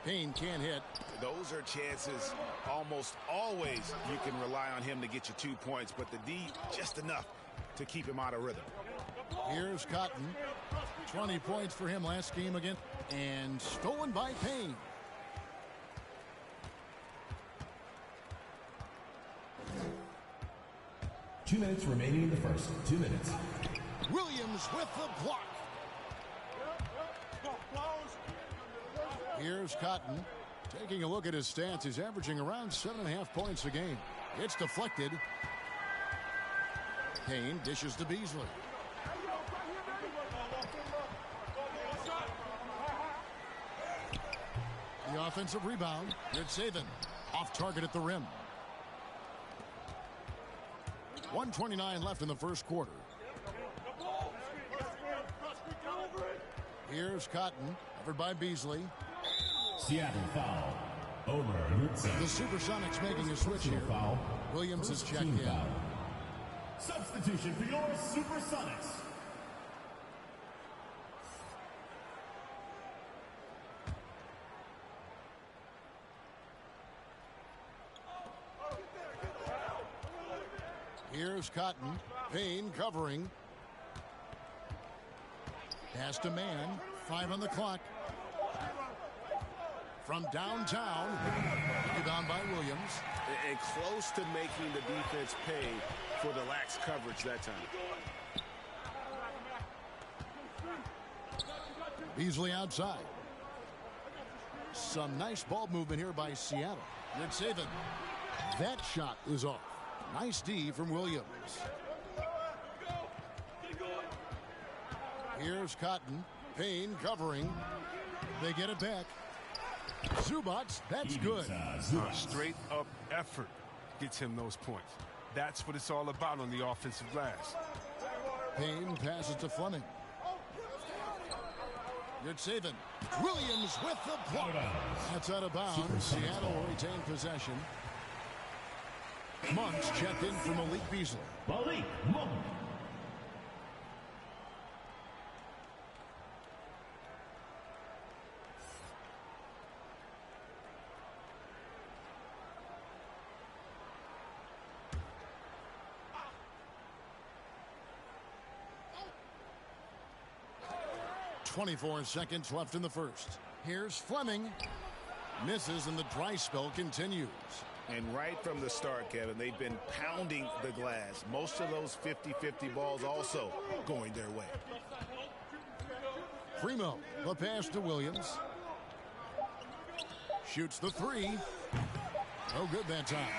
S12: Payne can't hit.
S13: Those are chances almost always you can rely on him to get you 2 points, but the D just enough to keep him out of rhythm.
S12: Here's Cotton. 20 points for him last game again. And stolen by Payne.
S7: Two minutes remaining in the first. 2 minutes.
S12: Williams with the block. Here's Cotton. Taking a look at his stats, he's averaging around 7.5 points a game. It's deflected. Payne dishes to Beasley. The offensive rebound. Good saving. Off target at the rim. 1:29 left in the first quarter. Here's Cotton, covered by Beasley.
S7: Seattle foul. Omer Yurtseven.
S12: The Supersonics making a switch here.
S7: Foul.
S12: Williams is checked in.
S7: Foul. Substitution for your Supersonics.
S12: Here's Cotton. Payne covering. Pass to man. 5 on the clock. From downtown. Rebound by Williams.
S13: And close to making the defense pay for the lax coverage that time.
S12: Beasley outside. Some nice ball movement here by Seattle. Yurtseven. That shot is off. Nice D from Williams. Here's Cotton. Payne covering. They get it back. Zubats, that's good.
S3: Straight up effort gets him those points. That's what it's all about on the offensive glass.
S12: Payne passes to Fleming. Good saving. Williams with the block. That's out of bounds. Seattle will retain possession. Monk's checked in for Malik Beasley.
S7: Malik Monk.
S12: .24 seconds left in the first. Here's Fleming. Misses and the dry spell continues.
S13: And right from the start, Kevin, they've been pounding the glass. Most of those 50-50 balls also going their way.
S12: Primo, the pass to Williams. Shoots the three. No good that time.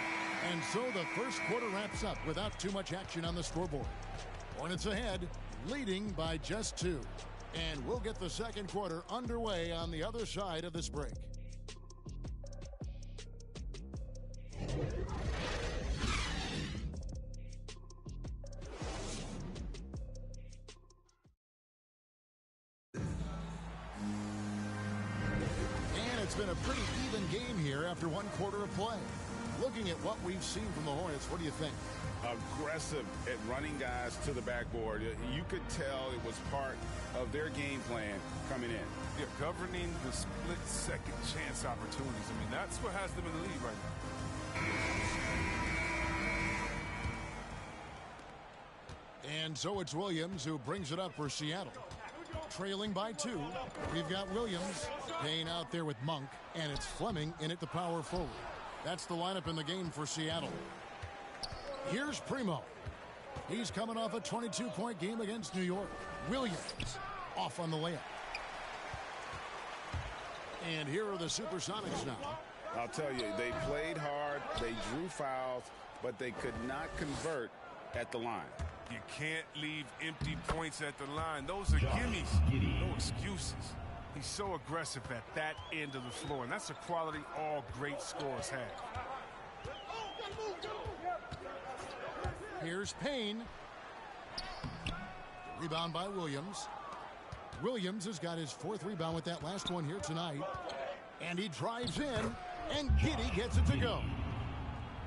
S12: And so the first quarter wraps up without too much action on the scoreboard. Hornets ahead, leading by just 2. And we'll get the second quarter underway on the other side of this break. And it's been a pretty even game here after one quarter of play. Looking at what we've seen from the Hornets, what do you think?
S13: Aggressive at running guys to the backboard. You could tell it was part of their game plan coming in.
S3: Yeah, governing the split second chance opportunities. I mean, that's what has them in the lead right now.
S12: And so it's Williams who brings it up for Seattle. Trailing by 2. We've got Williams Payne out there with Monk, and it's Fleming in at the power forward. That's the lineup in the game for Seattle. Here's Primo. He's coming off a 22-point game against New York. Williams off on the layup. And here are the Supersonics now.
S13: I'll tell you, they played hard, they drew fouls, but they could not convert at the line.
S3: You can't leave empty points at the line. Those are gimmies, no excuses. He's so aggressive at that end of the floor, and that's a quality all great scorers have.
S12: Here's Payne. Rebound by Williams. Williams has got his 4th rebound with that last one here tonight. And he drives in, and Giddey gets it to go.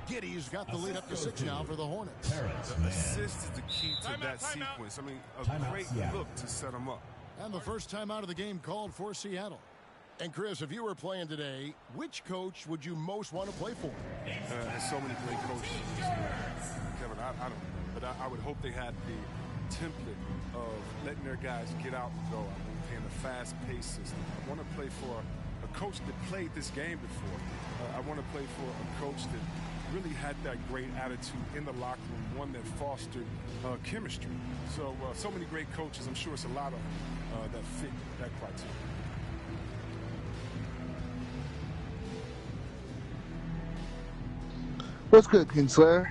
S12: Giddey's got the lead up to 6 now for the Hornets.
S3: The assist is the key to that sequence. I mean, a great look to set them up.
S12: And the first time out of the game called for Seattle. And Chris, if you were playing today, which coach would you most want to play for?
S3: There's so many great coaches. Kevin, I don't know. But I would hope they had the template of letting their guys get out and go. I mean, playing a fast-paced system. I want to play for a coach that played this game before. I want to play for a coach that really had that great attitude in the locker room, one that fostered chemistry. So many great coaches. I'm sure it's a lot of them that fit that criteria.
S15: What's good, Kinslayer?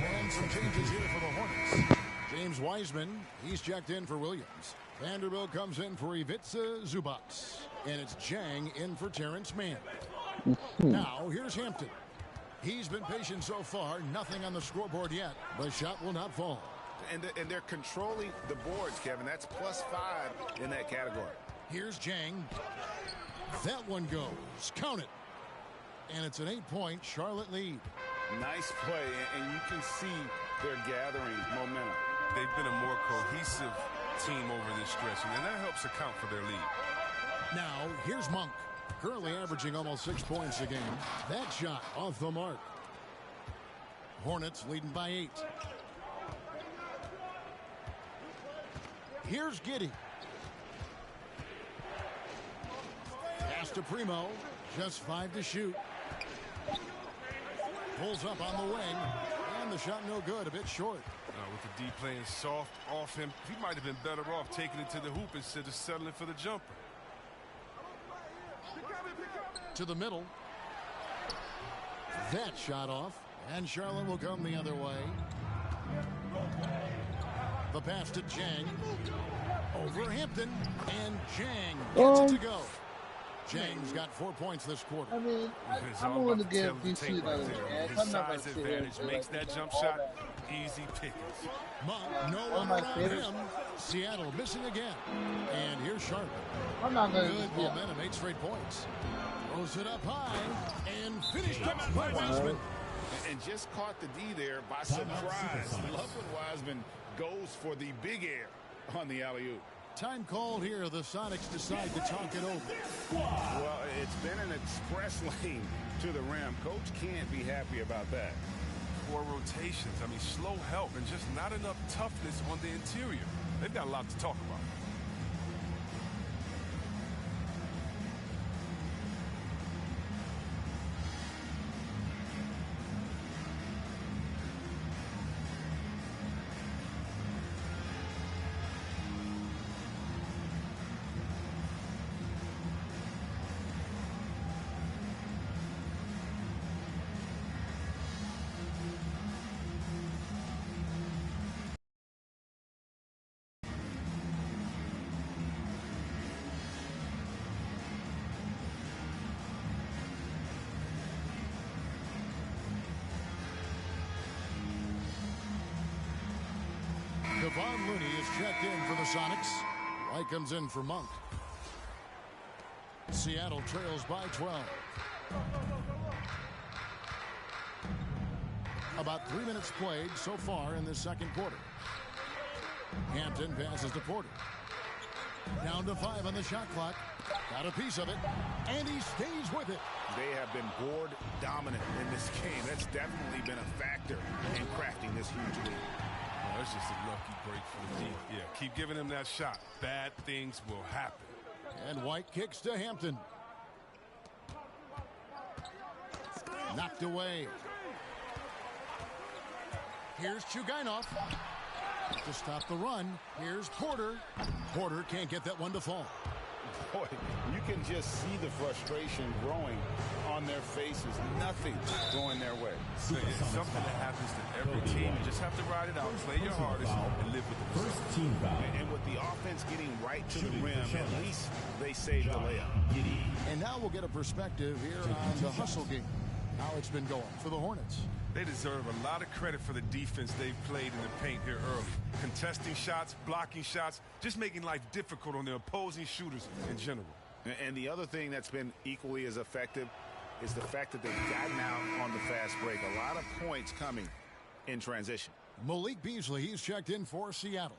S12: And some changes here for the Hornets. James Wiseman, he's checked in for Williams. Vanderbilt comes in for Ivica Zubac. And it's Jang in for Terrence Mann. Now, here's Hampton. He's been patient so far. Nothing on the scoreboard yet. The shot will not fall.
S13: And they're controlling the boards, Kevin. That's +5 in that category.
S12: Here's Jang. That one goes. Count it. And it's an 8-point Charlotte lead.
S13: Nice play, and you can see they're gathering momentum.
S3: They've been a more cohesive team over this stretch, and that helps account for their lead.
S12: Now, here's Monk, currently averaging almost 6 points a game. That shot off the mark. Hornets leading by 8. Here's Giddey. Pass to Primo. Just 5 to shoot. Pulls up on the wing. And the shot no good. A bit short.
S3: With the D playing soft off him, he might have been better off taking it to the hoop instead of settling for the jumper.
S12: To the middle. That shot off. And Charlotte will come the other way. The pass to Jang. Over Hampton. And Jang gets it to go. Jang's got 4 points this quarter.
S10: I mean, I'm willing to give DC another chance.
S3: His
S10: I'm not going
S3: size
S10: to sit here and
S3: advantage
S10: say,
S3: makes
S10: like,
S3: that jump shot easy pickings.
S12: Monk, no one around him. Seattle missing again. And here's Charlotte.
S10: I'm not going to.
S12: Good momentum, 8 straight points. Throws it up high and finished up by Wiseman.
S13: And just caught the D there by surprise. Love when Wiseman goes for the big air on the alley-oop.
S12: Time called here. The Sonics decide to talk it over.
S13: Well, it's been an express lane to the rim. Coach can't be happy about that.
S3: Poor rotations. I mean, slow help and just not enough toughness on the interior. They've got a lot to talk about.
S12: Devon Looney is checked in for the Sonics. White comes in for Monk. Seattle trails by 12. About 3 minutes played so far in this second quarter. Hampton passes to Porter. Down to 5 on the shot clock. Got a piece of it, and he stays with it.
S13: They have been board dominant in this game. That's definitely been a factor in crafting this huge lead.
S3: That's just a lucky break for the team. Yeah, keep giving him that shot. Bad things will happen.
S12: And White kicks to Hampton. Knocked away. Here's Chugainov. To stop the run, here's Porter. Porter can't get that one to fall.
S13: Boy, you can just see the frustration growing on their faces. Nothing going their way.
S3: So it's something that happens to every team. You just have to ride it out, play your hardest, and live with the
S7: first team foul.
S13: And with the offense getting right to the rim, at least they saved the layup.
S12: And now we'll get a perspective here on the hustle game. How it's been going for the Hornets.
S3: They deserve a lot of credit for the defense they've played in the paint here early. Contesting shots, blocking shots, just making life difficult on the opposing shooters in general.
S13: And the other thing that's been equally as effective is the fact that they've gotten out on the fast break. A lot of points coming in transition.
S12: Malik Beasley, he's checked in for Seattle.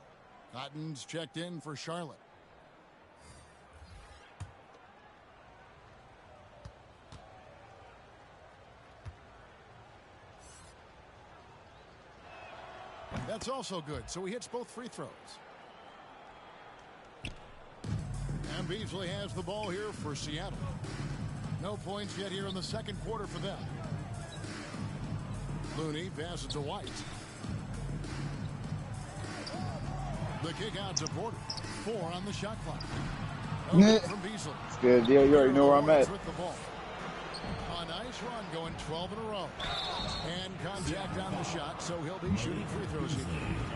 S12: Cotton's checked in for Charlotte. That's also good, so he hits both free throws. And Beasley has the ball here for Seattle. No points yet here in the second quarter for them. Looney passes to White. The kick out to Porter. 4 on the shot clock. From Beasley.
S15: It's good deal. You already know where I'm at.
S12: With the ball. A nice run going 12 in a row. And contact on the shot, so he'll be shooting free throws here.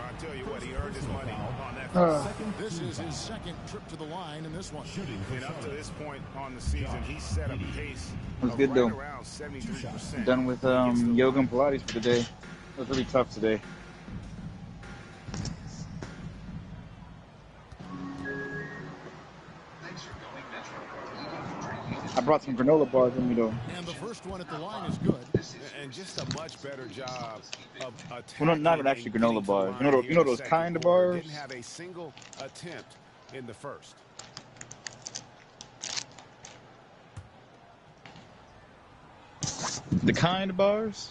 S13: I'll tell you what, he earned his money on that.
S12: This is his second trip to the line in this one.
S13: And up to this point on the season, he's set a pace
S15: It was
S13: of
S15: good
S13: right
S15: though.
S13: around 73%.
S15: Done with yoga and Pilates for the day. It was really tough today. I brought some granola bars with me though.
S12: And the first one at the line is good.
S13: And just a much better job of
S15: Well, not even actually granola bars. You know those kind of bars?
S13: Didn't have a single attempt in the first.
S15: The kind of bars?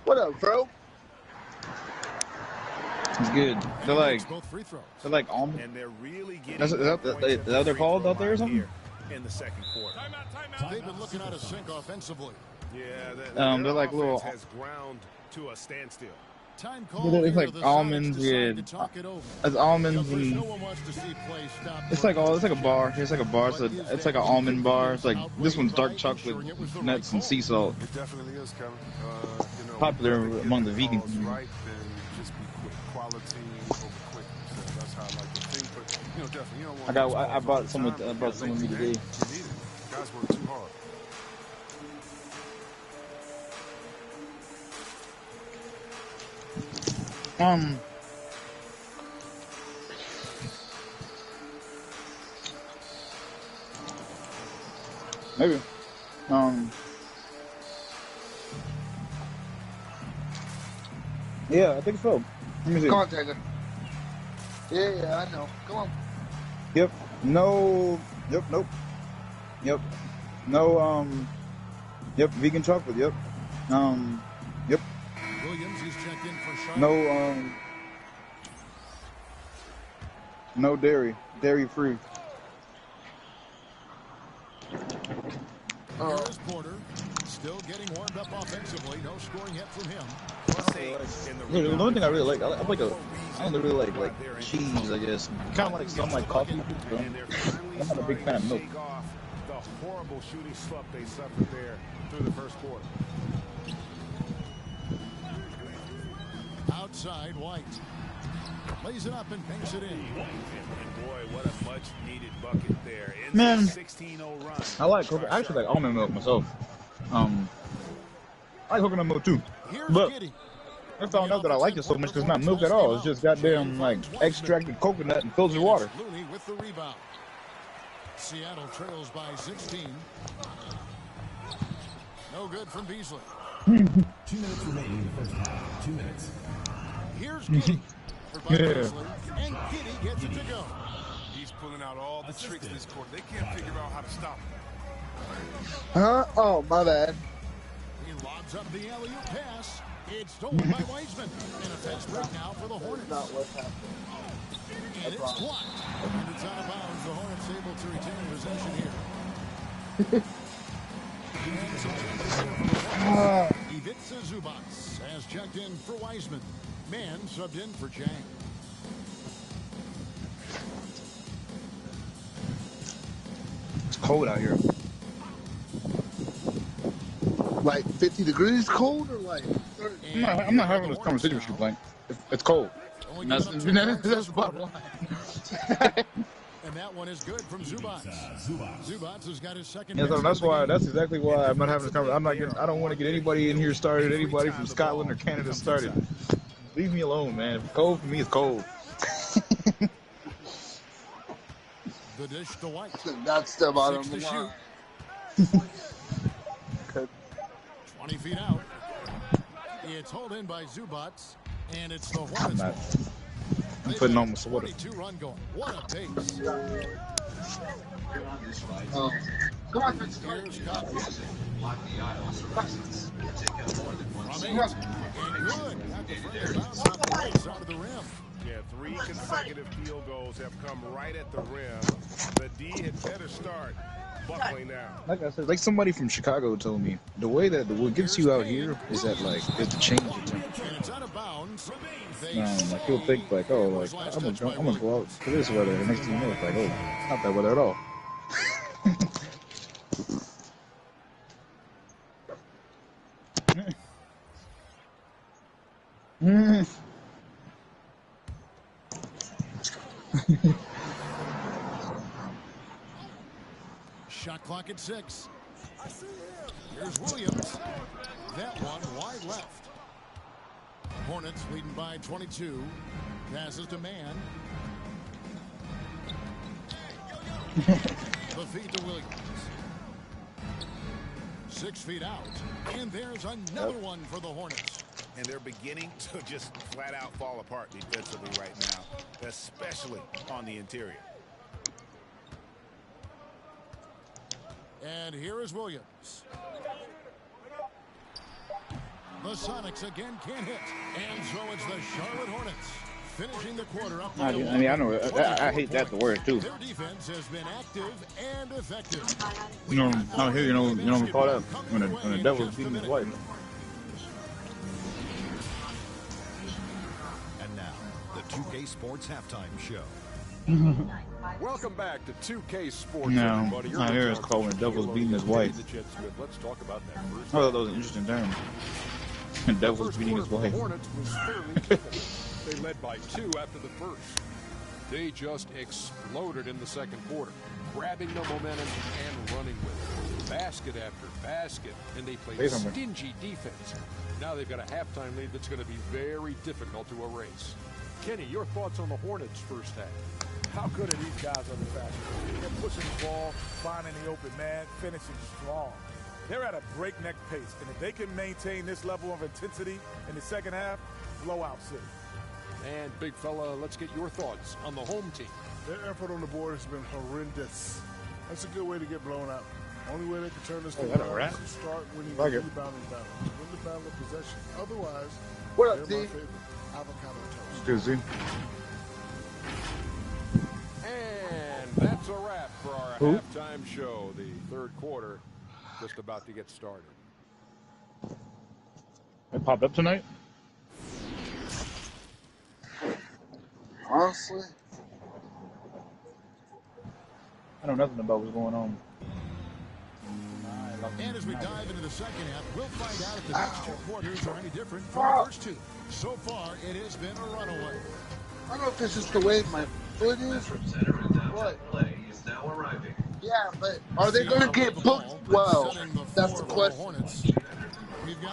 S10: What up, bro?
S15: It's good. They're like almond.
S13: And they're really getting
S15: Is that what they're called out there or something?
S13: In the second quarter.
S12: They've been looking out of sync offensively.
S13: Yeah,
S15: they're like little.
S13: Has ground to a standstill.
S12: Time
S15: It's like almonds, yeah. It's almonds and it's like a bar. It's like a bar. So it's like an almond bar. It's like this one's dark chocolate, nuts and sea salt.
S3: It definitely is, Kevin.
S15: popular among the vegan
S10: calls
S15: community.
S10: right, then just be quick. Quality over quickness. So that's how I like to think. But definitely, you don't want
S15: I bought some with me today.
S10: You need it. Guys work too hard.
S15: Maybe. Yeah, I think so. Let me see.
S16: Come on, Tiger. Yeah, I know. Come on.
S15: Yep. No. Yep. Nope. Yep. No. Yep. Vegan chocolate. Yep. Yep.
S12: Williams is checked in for Charlotte.
S15: No. No dairy. Dairy free.
S12: Here's Porter, still getting warmed up offensively. No scoring yet from him.
S15: The only thing I really like, I don't really like cheese, I guess. Kind of like some like coffee. But I'm not a big fan of milk.
S3: The horrible shooting slump they suffered there through the first quarter.
S12: Outside, White. Lays it up and banks it in.
S3: And boy, what a much-needed bucket there.
S15: Man,
S3: 16-0 run.
S15: I actually like almond milk myself. I like coconut milk too. But I found out that I like it so much because it's not milk at all. It's just goddamn like extracted coconut and filtered water.
S12: Looney with the rebound. Seattle trails by 16. No good from Beasley.
S7: 2 minutes remaining in the first half. 2 minutes.
S12: Here's Giddy.
S15: Yeah.
S12: And Giddy gets it to go.
S10: He's pulling out all the tricks this quarter. They can't figure out how to stop him.
S16: Huh? Oh, my bad.
S12: He lobs up the alley-oop pass. It's stolen by Wiseman. And a fast break now for the Hornets.
S16: Not what's happening.
S12: And it's blocked. And it's out of bounds. The Hornets able to retain possession here. Ivica Zubac has checked in for Wiseman. Man subbed in for Jang.
S15: It's cold out here.
S16: Like 50 degrees cold or like 30?
S15: I'm not having this conversation with you, Blank. It's cold. That's the bottom line.
S12: And that one is good from Zubac. Zubac has got his second.
S15: Yeah, so that's exactly why I'm not having this conversation. I don't want to get anybody in here started, anybody from Scotland or Canada started. Leave me alone, man. If it's cold for me, it's cold.
S12: The dish to White.
S16: That's the bottom line.
S12: 20 feet out. It's hauled in by Zubac, and it's the Hornets.
S15: I'm putting on my sweater.
S12: 22-run going. What a pace.
S16: Oh. Come on,
S12: Here's Gottta. From 8. And good. At the front of the bounce off the right side of the rim.
S3: Yeah, 3 consecutive field goals have come right at the rim. The D had better start buckling down.
S15: Like I said, like somebody from Chicago told me, the way that what gets you out here is that like is the change of temperature.
S12: And it's out of bounds.
S15: Like you'll think like, oh, like I'm gonna go out to this weather. The next thing you know, it's like, oh, it's not that weather at all.
S12: Shot clock at 6. Here's Williams. That one wide left. Hornets leading by 22. Passes to Man. The feed to Williams. 6 feet out. And there's another one for the Hornets.
S3: And they're beginning to just flat out fall apart defensively right now, especially on the interior.
S12: And here is Williams. The Sonics again can't hit. And so it's the Charlotte Hornets finishing the quarter up.
S15: I know. I hate that the word too.
S12: Their defense has been active and effective.
S15: You know, out here, you know what we call that when the devil's beating his wife.
S8: And now, the 2K Sports Halftime Show.
S9: Welcome back to 2K Sports,
S15: No,
S9: everybody.
S15: out here it's called when the devil's beating his wife.
S9: Let's talk about that first.
S15: I thought that was an interesting term.
S3: The
S15: was
S3: first
S15: beating
S3: quarter
S15: his
S3: for the
S15: wife.
S3: Hornets was fairly typical. They led by 2 after the first. They just exploded in the second quarter, grabbing the momentum and running with it. Basket after basket, and they played stingy defense. Now they've got a halftime lead that's going to be very difficult to erase. Kenny, your thoughts on the Hornets' first half?
S11: How good are these guys under pressure? They're pushing the ball, finding the open man, finishing strong. They're at a breakneck pace, and if they can maintain this level of intensity in the second half, blowout city.
S3: And big fella, let's get your thoughts on the home team.
S10: Their effort on the board has been horrendous. That's a good way to get blown out. Only way they can turn this thing around is to start winning the rebounding battle. Win the battle of possession. Otherwise,
S16: what up,
S10: they're my
S16: D?
S10: favorite. Avocado toast.
S15: Dizzy.
S3: And that's a wrap for our halftime show. The third quarter just about to get started.
S15: It popped up tonight?
S16: Honestly,
S15: I know nothing about what's going on.
S12: And as we dive into the second half, we'll find out if the next 2 quarters are any different from the first 2. So far, it has been a runaway.
S16: I don't know if it's just the way my foot is. What? Yeah, but are they going to get booked well? That's the question.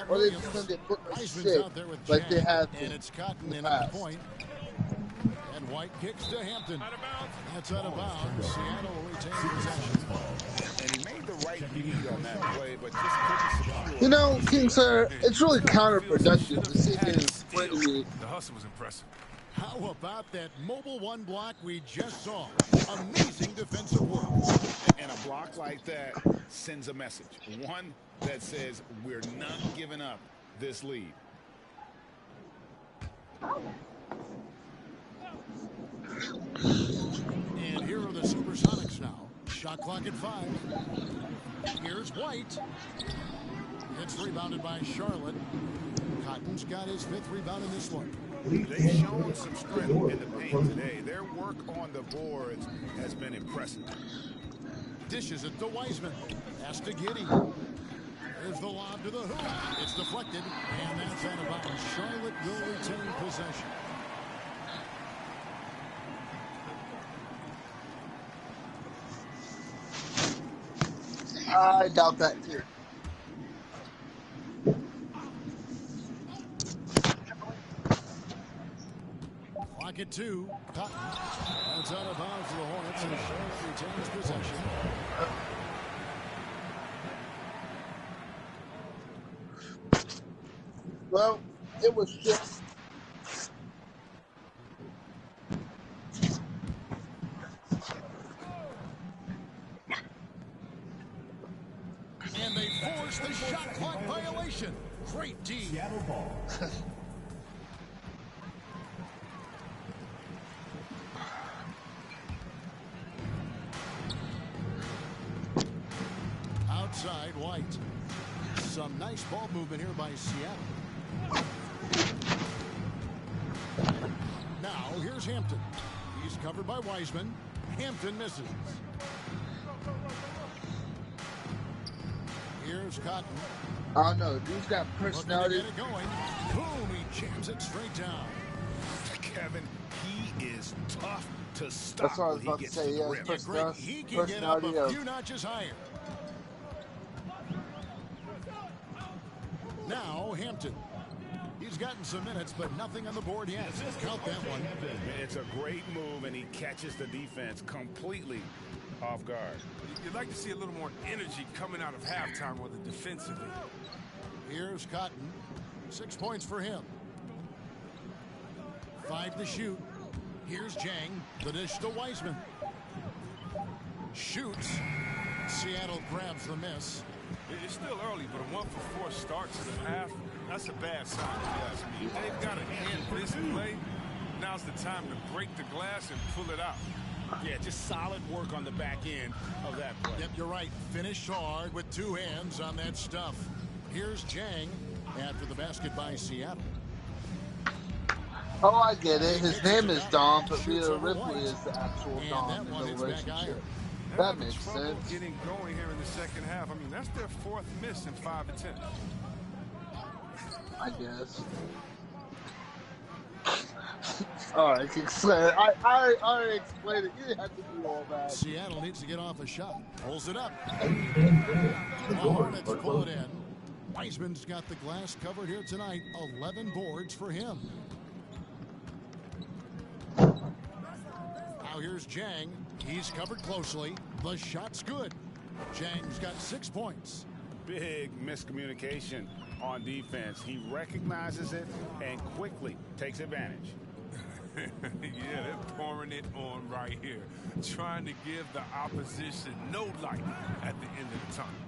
S16: Or are they just going to get booked with shit like they have
S12: And it's Cotton in at the point. And White kicks to Hampton. That's out of bounds. Seattle will retain possession.
S13: And he made the right read on that play, but just couldn't secure.
S16: You know, King Sir, it's really counterproductive to sit here and explain to me.
S3: The hustle was impressive.
S12: How about that mobile 1 block we just saw? Amazing defensive work.
S13: And a block like that sends a message. One that says we're not giving up this lead.
S12: And here are the Supersonics now. Shot clock at 5. Here's White. It's rebounded by Charlotte. Cotton's got his 5th rebound in this one.
S13: They've shown some strength in the paint today. Their work on the boards has been impressive.
S12: Dishes it to Wiseman. Has to Giddy. There's the lob to the hoop. It's deflected, and that's out of bounds. Charlotte will retain possession.
S16: I doubt that too.
S12: Clock at 2. Cotton. That's out of bounds for the Hornets, and Charlotte retains possession.
S16: Well, it was just.
S12: And they force the shot clock violation. Great D.
S7: Seattle ball.
S12: Outside White. Some nice ball movement here by Seattle. Now here's Hampton. He's covered by Wiseman. Hampton misses. Here's Cotton.
S16: I don't know. Dude's got personality.
S12: Looking to get it going. Boom, he jams it straight down.
S13: Kevin, he is tough to stop.
S16: That's what I was about to say. Yeah,
S12: He can get up a few notches higher. Now Hampton. He's gotten some minutes, but nothing on the board yet. Count that one.
S13: It's a great move, and he catches the defense completely off guard.
S3: You'd like to see a little more energy coming out of halftime with the defensively.
S12: Here's Cotton. 6 points for him. 5 to shoot. Here's Jang. The dish to Wiseman. Shoots. Seattle grabs the miss.
S3: It's still early, but a 1 for 4 start to the half, that's a bad sign, if you ask me. They've got to end this play. Now's the time to break the glass and pull it out.
S13: Yeah, just solid work on the back end of that play.
S12: Yep, you're right. Finish hard with 2 hands on that stuff. Here's Jang after the basket by Seattle.
S16: Oh, I get it. His name is Dom, but Rhea Ripley is the actual Dom in the relationship. That makes sense.
S3: Getting going here in the second half. I mean, that's their 4th miss in 5 attempts.
S16: I guess. All right, explain. I already explained it. You didn't have to do all that.
S12: Seattle needs to get off a shot. Pulls it up. The Hornets pull it in. Wiseman's got the glass covered here tonight. 11 boards for him. Now here's Jang. He's covered closely. The shot's good. Jang's got 6 points.
S13: Big miscommunication on defense. He recognizes it and quickly takes advantage.
S17: Yeah, they're pouring it on right here, trying to give the opposition no light at the end of the tunnel.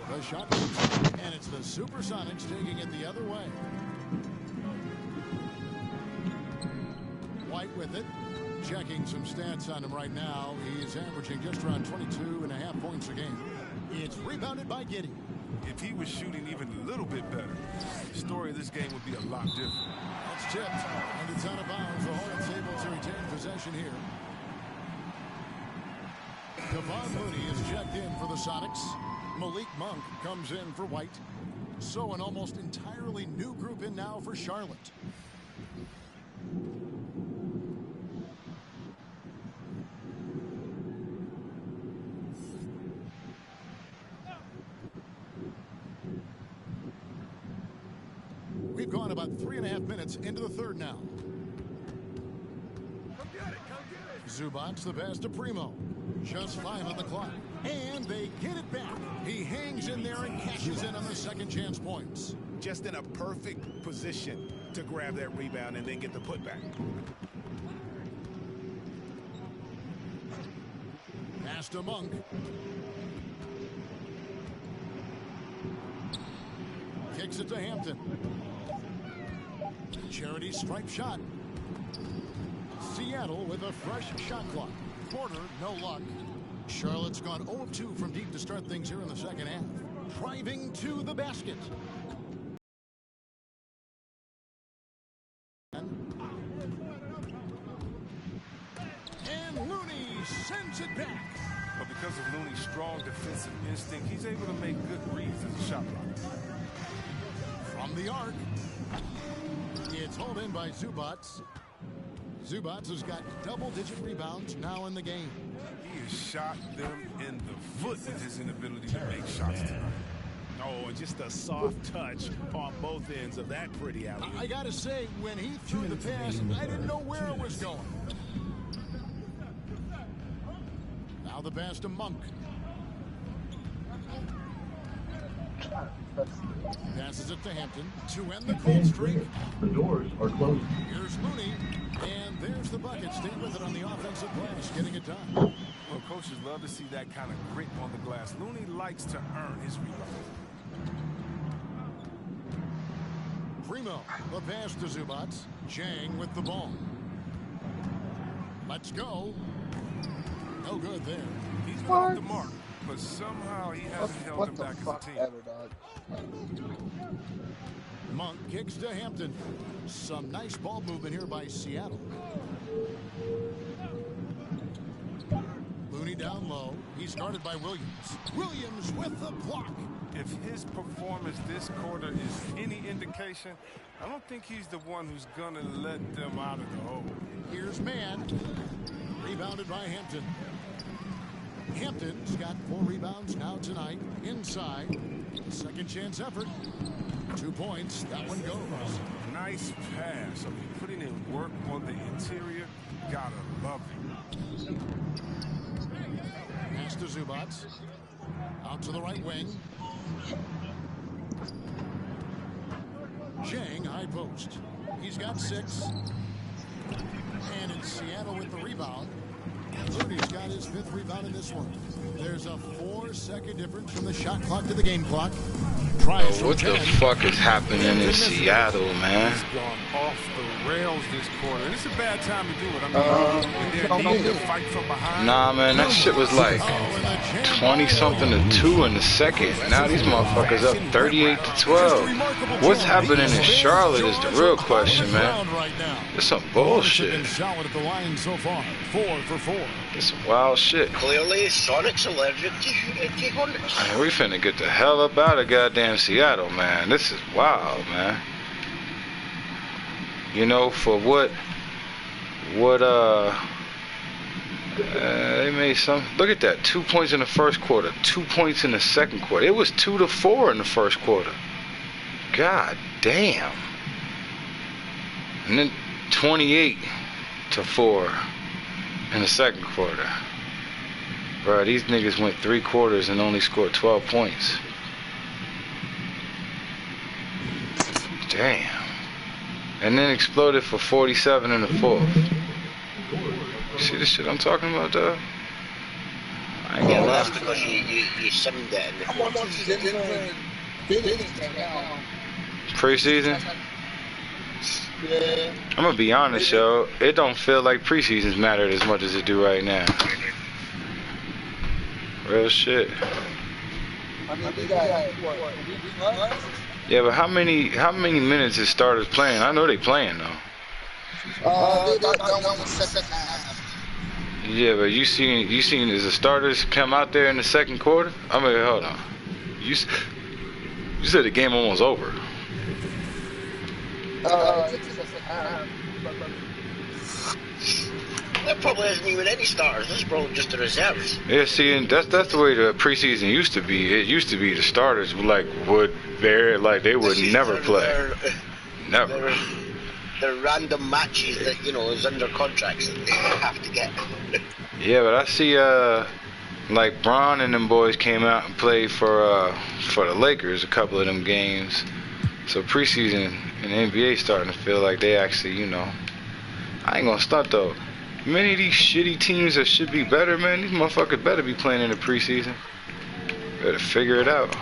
S12: The shot, and it's the Supersonics taking it the other way. White with it. Checking some stats on him right now. He's averaging just around 22.5 points a game. It's rebounded by Giddy.
S17: If he was shooting even a little bit better, the story of this game would be a lot different.
S12: That's tipped, and it's out of bounds. The Hornets able to retain possession here. Kevon Looney is checked in for the Sonics. Malik Monk comes in for White. So an almost entirely new group in now for Charlotte. We've gone about 3.5 minutes into the third now. Zubac's the pass to Primo. Just 5 on the clock. And they get it back. He hangs in there and cashes in on the second chance points.
S13: Just in a perfect position to grab that rebound and then get the putback.
S12: Pass to Monk. Kicks it to Hampton. Charity stripe shot. Seattle with a fresh shot clock. Porter, no luck. Charlotte's gone 0 of 2 from deep to start things here in the second half. Driving to the basket. And Looney sends it back.
S17: But because of Looney's strong defensive instinct, he's able to make good reads as a shot blocker.
S12: From the arc. It's hauled in by Zubac. Zubac has got double-digit rebounds now in the game.
S17: He has shot them in the foot with his inability to make shots tonight.
S13: Oh, just a soft touch on both ends of that pretty alley.
S12: I got to say, when he threw the pass, I didn't know where it was going. Now the pass to Monk. Passes it to Hampton to end the cold streak.
S7: The doors are closed.
S12: Here's Looney, and there's the bucket. Stay with it on the offensive glass, getting it done.
S17: Well, coaches love to see that kind of grit on the glass. Looney likes to earn his rebound.
S12: Primo, the pass to Zubac. Jang with the ball. Let's go. No good there.
S17: He's been off the mark, but somehow he hasn't held him back as a team.
S12: Monk kicks to Hampton. Some nice ball movement here by Seattle. Looney down low. He's guarded by Williams. Williams with the block.
S17: If his performance this quarter is any indication, I don't think he's the one who's going to let them out of the hole.
S12: Here's Mann. Rebounded by Hampton. Hampton's got 4 rebounds now tonight. Inside. Second chance effort. 2 points. That one goes.
S17: Nice pass. I mean, putting in work on the interior. Gotta love him.
S12: Pass to Zubac. Out to the right wing. Jang, high post. He's got 6. And it's Seattle with the rebound. Looney's got his 5th rebound in this one. There's a 4-second difference from the shot clock to the game clock.
S18: What the fuck is happening in Seattle, man?
S17: He's gone off the rails this quarter. And it's a bad time to do it. I mean, they need to fight from behind.
S18: Nah, man, that shit was like 20-something to 2 in the second. Now these motherfuckers up 38-12. What's happening in Charlotte is the real question, man. It's some bullshit.
S12: Solid at the line so far. 4 for 4.
S18: It's some wild shit.
S19: Clearly, Sonic's allergic to Hornets.
S18: Man, we finna get the hell up out of goddamn Seattle, man. This is wild, man. You know, for what they made some. Look at that, 2 points in the first quarter, 2 points in the second quarter. It was 2-4 in the first quarter. God damn. And then 28-4 in the second quarter. Bro, these niggas went 3 quarters and only scored 12 points. Damn. And then exploded for 47 in the fourth. See the shit I'm talking about, dog? I ain't gonna lie.
S19: That's because you summed it in the
S18: Preseason?
S19: Yeah.
S18: I'm gonna be honest, yo. It don't feel like preseasons mattered as much as it do right now. Real shit.
S16: I mean, they got, what,
S18: Yeah, but how many minutes is starters playing? I know they playing though.
S16: they got done with second half.
S18: Yeah, but you seen as the starters come out there in the second quarter? I mean, hold on. You said the game almost over.
S19: There probably isn't even any starters. This is probably just the reserves.
S18: Yeah, see, and that's the way the preseason used to be. It used to be the starters would they would never play. Never.
S19: They're random matches that is under contracts that they have to get.
S18: Yeah, but I see like Bron and them boys came out and played for the Lakers a couple of them games. So preseason in the NBA starting to feel like they actually, I ain't gonna stunt though. Many of these shitty teams that should be better, man, these motherfuckers better be playing in the preseason. Better figure it out.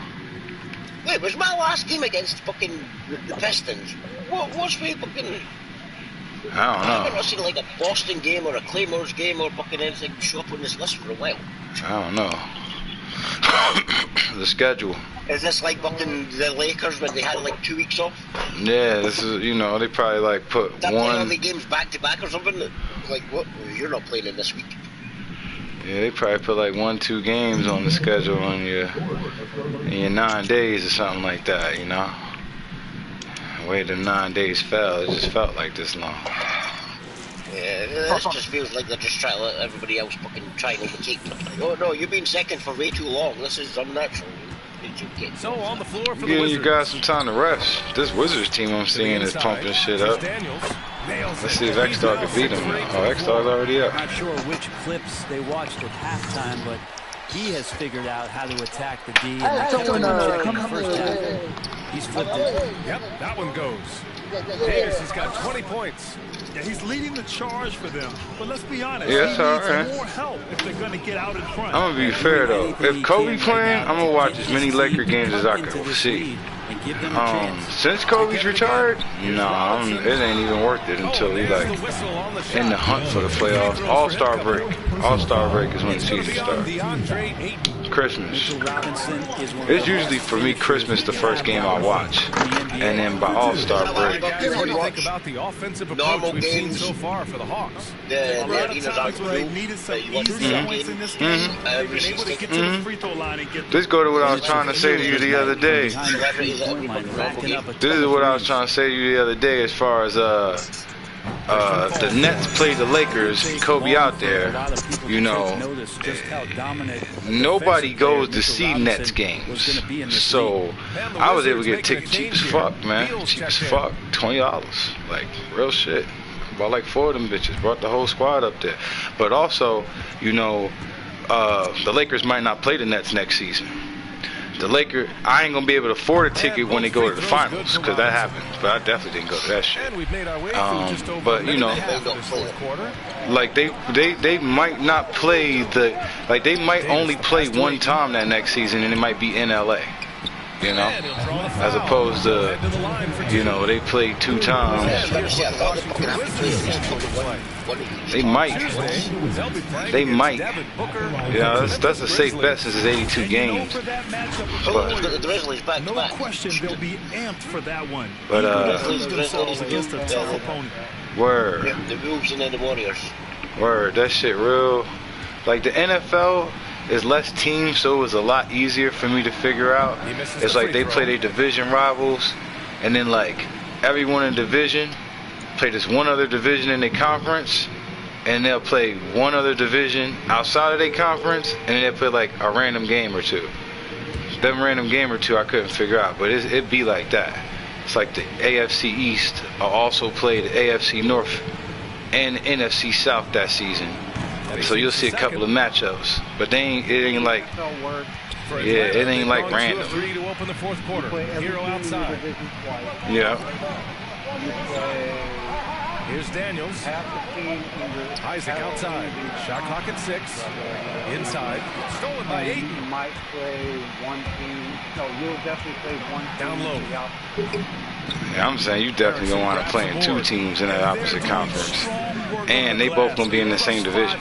S19: Wait, was my last game against fucking the Pistons? What's my fucking...
S18: I don't know.
S19: I've not seen like a Boston game or a Claymores game or fucking anything show up on this list for a while.
S18: I don't know. The schedule.
S19: Is this like fucking the Lakers when they had like 2 weeks off?
S18: Yeah, this is, they probably like put
S19: They're
S18: one...
S19: playing all the games back to back or something? Like, what? You're not playing in this week.
S18: Yeah, they probably put like 1-2 games on the schedule in your 9 days or something like that, The way the 9 days fell, it just felt like this long.
S19: Yeah, this just feels like they're just trying to let everybody else fucking try and overtake them. Like, oh no, you've been second for way too long. This is unnatural.
S1: So on the floor for the
S18: Giving
S1: Wizards.
S18: you guys some time to rest. This Wizards team I'm seeing is pumping shit up. Let's see if X-Star can beat them. Oh, X-Star's already up.
S20: I'm not sure which clips they watched at halftime, but he has figured out how to attack the D. And in the first half, he's flipped it.
S3: Yep, that one goes. Davis has got 20 points.
S4: Yeah, he's leading the charge for them. But let's be honest,
S18: Yeah,
S4: he
S18: it's all
S4: needs
S18: right.
S4: more help if they're going to get out in front.
S18: I'm gonna be fair though. If Kobe playing, I'm gonna watch as many Laker games as I can see. Since Kobe's retired, it ain't even worth it until he like in the hunt for the playoffs. All-Star break. All-Star break is when the season starts. Christmas. It's usually for me Christmas the first game I watch, and then by All-Star break.
S3: What do you think about the offensive approach we've seen so far for the Hawks?
S4: They needed some easy points in this game. They've been able to get to the free throw line and get.
S18: This go to what I was trying to say to you the other day. This is what I was trying to say to you the other day as far as the Nets played the Lakers, Kobe out there, nobody goes to see Nets games. So I was able to get tickets cheap as fuck, man. Cheap as fuck. $20. Like, real shit. Bought like 4 of them bitches. Brought the whole squad up there. But also, the Lakers might not play the Nets next season. I ain't gonna be able to afford a ticket when they go to the finals, because that happened. But I definitely didn't go to that shit. But like they might not play they might only play one time that next season, and it might be in LA. As opposed to, they play 2 times. They might. That's a safe bet since it's 82 games. But
S4: No question, they'll be amped for that one.
S18: But
S4: themselves against a tough opponent.
S18: Word.
S19: The Wolves and then the Warriors.
S18: Word, that shit real. Like the NFL is less teams, so it was a lot easier for me to figure out. It's like they play their division rivals, and then like everyone in division play this one other division in their conference, and they'll play one other division outside of their conference, and then they'll play like a random game or two. That random game or two I couldn't figure out, but it'd be like that. It's like the AFC East also play the AFC North and NFC South that season. So you'll see a couple of matchups, but it ain't like, yeah, it ain't like random.
S3: 3 to open the fourth quarter. Hero outside.
S18: Yeah.
S3: Here's Daniels. Isaac outside. Shot clock at 6. Inside. Stolen by 8.
S14: You might play one team. No, you'll definitely play one team.
S3: Down low.
S18: Yeah, I'm saying you definitely gonna want to play in 2 teams in that opposite conference, and they both gonna be in the same division.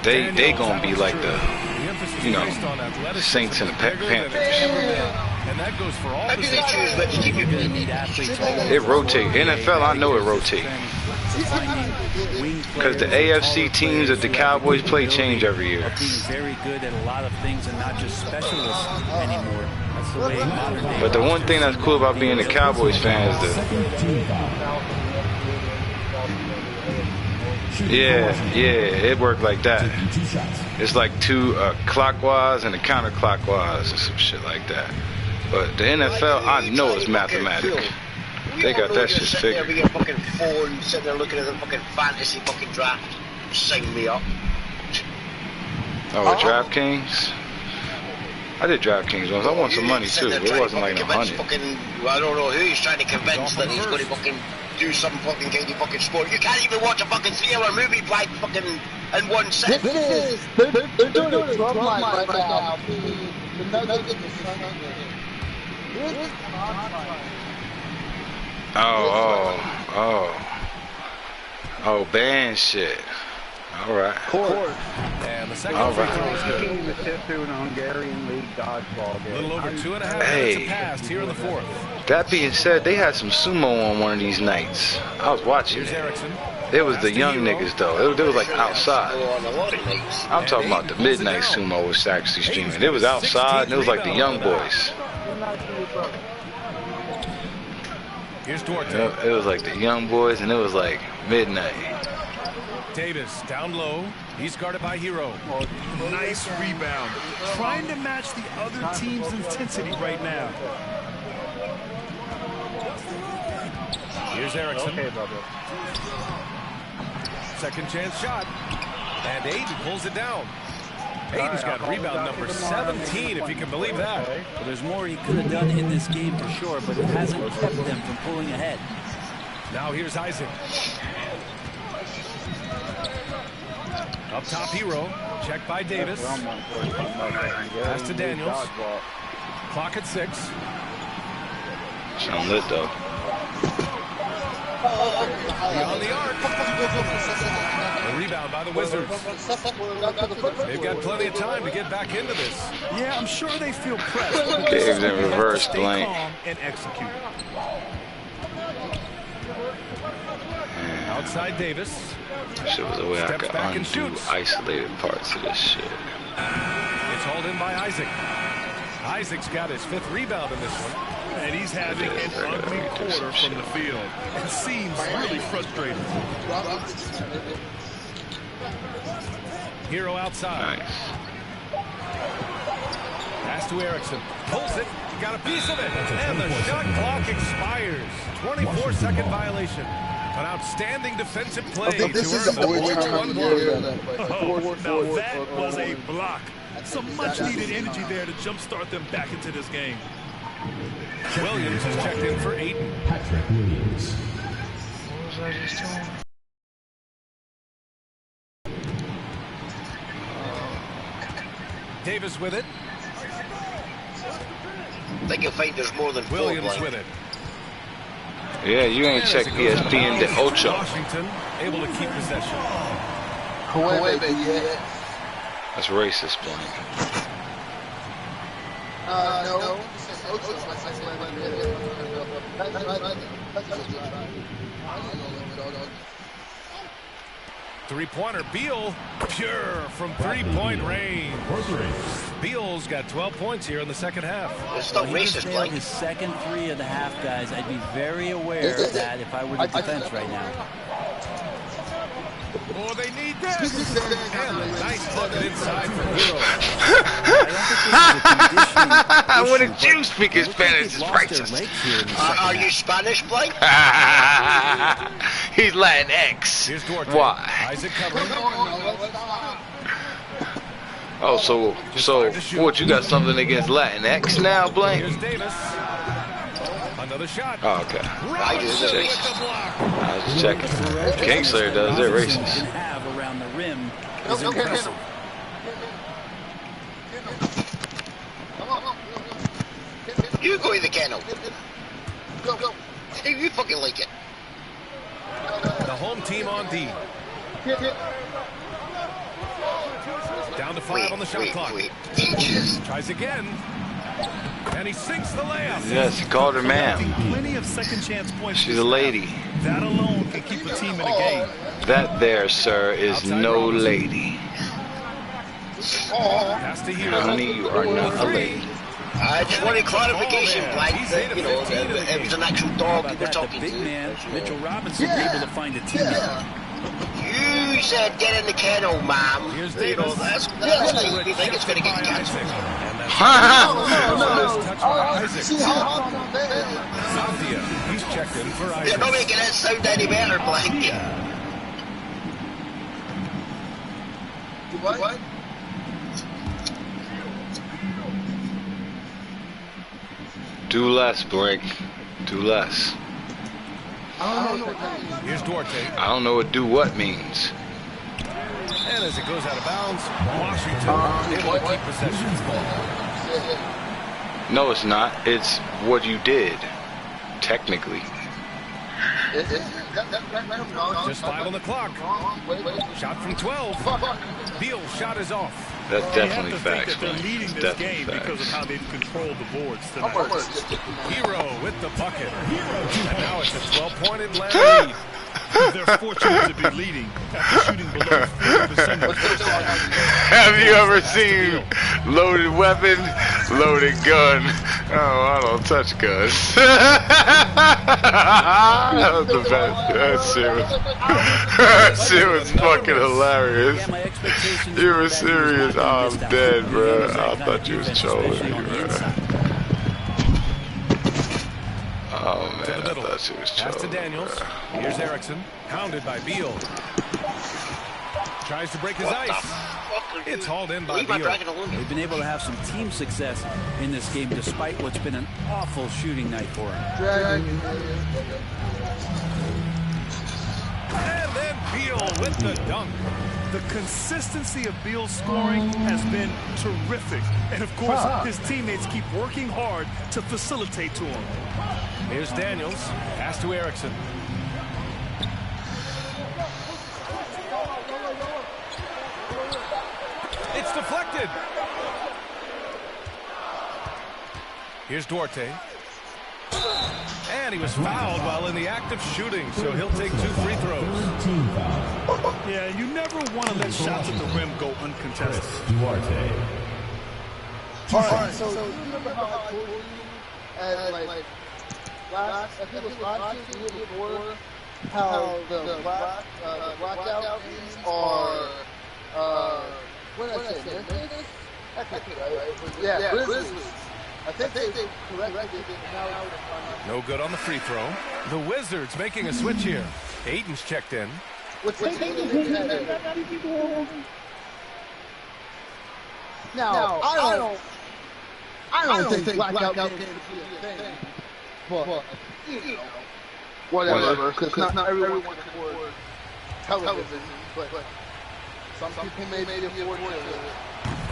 S18: They gonna be like the, you know, the Saints and the Panthers.
S3: And that goes for all
S19: How do they choose which team you're going to need athletes?
S18: It rotates. NFL, I know it rotates. Because the AFC teams that the Cowboys play change every year.
S20: Being very good at a lot of things and not just specialists anymore. That's the way modern day.
S18: But the one thing that's cool about being a Cowboys fan is it worked like that. It's like 2 clockwise and a counterclockwise and some shit like that. But the NFL, I know it's mathematics. They got that shit figured.
S19: Your fucking phone, sitting there looking at the fucking fantasy fucking draft. Sign me up.
S18: Oh, DraftKings? I did DraftKings once. I won some money too. It wasn't like no money.
S19: I don't know who he's trying to convince that he's going to fucking do some fucking kind of fucking sport. You can't even watch a fucking 3-hour movie by fucking in one set.
S16: They're doing a drum line right now.
S18: Oh, band shit. All right.
S3: And the second
S18: all
S3: free
S18: right.
S3: throw is good.
S14: Through an Hungarian league dodgeball game.
S3: A little over 2.5 minutes passed here in the fourth.
S18: That being said, they had some sumo on one of these nights. I was watching it. It was the young niggas though. It was like outside. I'm talking about the midnight sumo was actually streaming. It was outside and it was like the young boys.
S3: Here's Duarte.
S18: It was like the young boys and it was like midnight.
S3: Davis down low. He's guarded by Hero.
S4: Nice rebound. Trying to match the other team's intensity right now.
S3: Here's Erickson.
S14: Okay, brother.
S3: Second chance shot. And Aiden pulls it down. Aiden's got rebound number 17, if you can believe that.
S20: Well, there's more he could have done in this game for sure, but it hasn't kept them from pulling ahead.
S3: Now here's Isaac. Up top, Hero. Checked by Davis. Pass to Daniels. Clock at 6.
S18: Sound lit though.
S3: Beyond the arc. A rebound by the Wizards. They've got plenty of time to get back into this.
S4: Yeah, I'm sure they feel pressed.
S18: Games in reverse, blank.
S4: And execute.
S3: Outside Davis.
S18: Shit was a way I could undo isolated parts of this shit.
S3: It's hauled in by Isaac. Isaac's got his 5th rebound in this one.
S4: And he's having an ugly quarter from the field. It seems really frustrating.
S3: Hero outside.
S18: Nice.
S3: Pass to Erickson. Pulls it. Got a piece of it. And the shot clock expires. 24-second violation. An outstanding defensive play to earn the 4-1 block.
S4: Oh, now that was a block. Some much-needed energy there to jumpstart them back into this game.
S3: Williams is checked in for Aiden.
S7: Patrick Williams.
S18: What was I just doing?
S3: Davis with it.
S19: I think you'll find there's more than 4
S3: Williams
S19: blank.
S3: with it.
S18: Yeah, you ain't checked ESPN de Ocho.
S3: Washington able to keep possession.
S18: That's racist, blank.
S16: No.
S3: three-pointer. Beal, pure from three-point range. Beal's got 12 points here in the second half.
S19: It's not racist,
S20: Blake. His second three of the half, guys. I'd be very aware of that if I were the defense right now.
S3: Oh, they need this. And a nice bucket inside for Hero.
S18: What did you speak in Spanish? It's racist.
S19: Are you Spanish, Blake?
S18: He's Latinx. Why? Oh, so what? You got something against Latinx now, Blake?
S3: Another shot.
S18: Oh, okay. I was checking. Kingslayer does. They're racist.
S20: Have around the rim is impressive.
S19: You go in the kennel. Go. You fucking like it.
S3: The home team on D. Down to 5 on the shot clock. Tries again. And he sinks the layup.
S18: Yes, he called her ma'am.
S4: Plenty of second chance points.
S18: She's a lady.
S4: That alone can keep a team in a game.
S18: That there, sir, is no lady. Honey, you are not a lady.
S19: I just wanted clarification, Blake. You know, it was an actual dog you were talking to.
S20: Big man, Mitchell Robinson, able to find a teammate.
S19: You said get in the kennel, ma'am. You know, that's like, you think it's going to get canceled.
S3: He's checked in for Isaac.
S19: You're not making that sound any better, Blake. What?
S18: Do less, Blake. Do less.
S3: Here's Duarte.
S18: I don't know what do what means.
S3: And as it goes out of bounds, Washington able to keep possession.
S18: No, it's not. It's what you did, technically.
S3: Just 5 on the clock. Shot from 12. Beal's shot is off.
S18: That's definitely facts.
S4: They're leading this game because of how they've controlled the boards tonight.
S3: Hero with the bucket. And now it's a 12-point Atlanta lead. They're fortunate to be leading after shooting below 40% of the first half.
S18: Have you ever seen loaded weapon, loaded gun? Oh, I don't touch guns. That was the best. That shit was fucking hilarious. You were serious. Oh, I'm dead, bro. I thought you was trolling me, bro. Oh man, I thought she was
S3: Pass to Daniels. Here's Erickson, pounded by Beal. Tries to break his ice. It's hauled in by Beal.
S20: They've been able to have some team success in this game despite what's been an awful shooting night for them.
S3: And then Beal with the dunk.
S4: The consistency of Beal's scoring has been terrific. And of course, his teammates keep working hard to facilitate to him.
S3: Here's Daniels. Pass to Erickson. It's deflected. Here's Duarte. And he was fouled while in the act of shooting, so he'll take 2 free throws.
S4: Yeah, you never want to let shots at the rim go uncontested.
S7: Duarte.
S16: All right, so you remember how I told you as like last, I think it was last year, the year before, how the blackout games are, what did I say, Memphis? Yeah, Grizzlies. I think they corrected it now.
S3: No good on the free throw. The Wizards making a switch here. Aiden's checked in.
S16: Now, I don't think blackout games should be a thing. But, you know, whatever, because not everyone can afford television, but some people may afford it.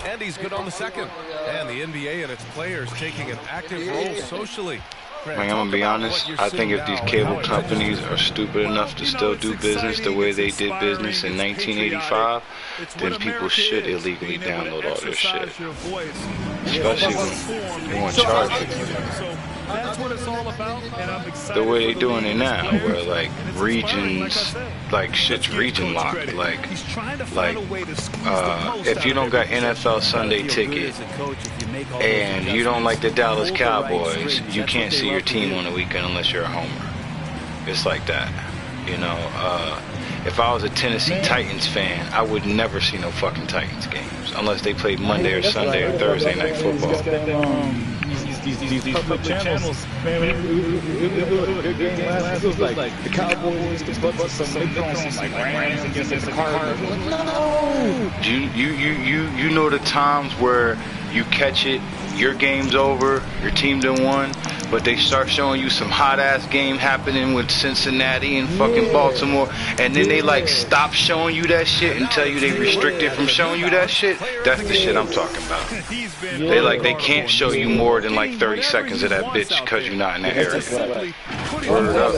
S3: And he's good on the second. And the NBA and its players taking an active role socially.
S18: Man, I'm gonna be honest, I think if these cable companies are stupid enough to still do business the way they did business in 1985, then people should illegally download all this shit. Especially when they want to charge you.
S4: That's what it's all about, and I'm excited.
S18: The way they doing it now, where like regions, like shit's region locked. Like if you don't got NFL Sunday ticket and you don't like the Dallas Cowboys, you can't see your team on the weekend unless you're a homer. It's like that, you know. If I was a Tennessee Titans fan, I would never see no fucking Titans games unless they played Monday or Sunday or Thursday night football.
S15: These public channels, man, it was like the Cowboys, the Bucks, some like Rams against the Cardinals. No!
S18: You know the times where you catch it, your game's over, your team done won, but they start showing you some hot ass game happening with Cincinnati and fucking Baltimore, and then they like stop showing you that shit and tell you they restricted from showing you that shit. That's the shit I'm talking about. They can't show you more than like 30 seconds of that bitch because you're not in that area. Word up.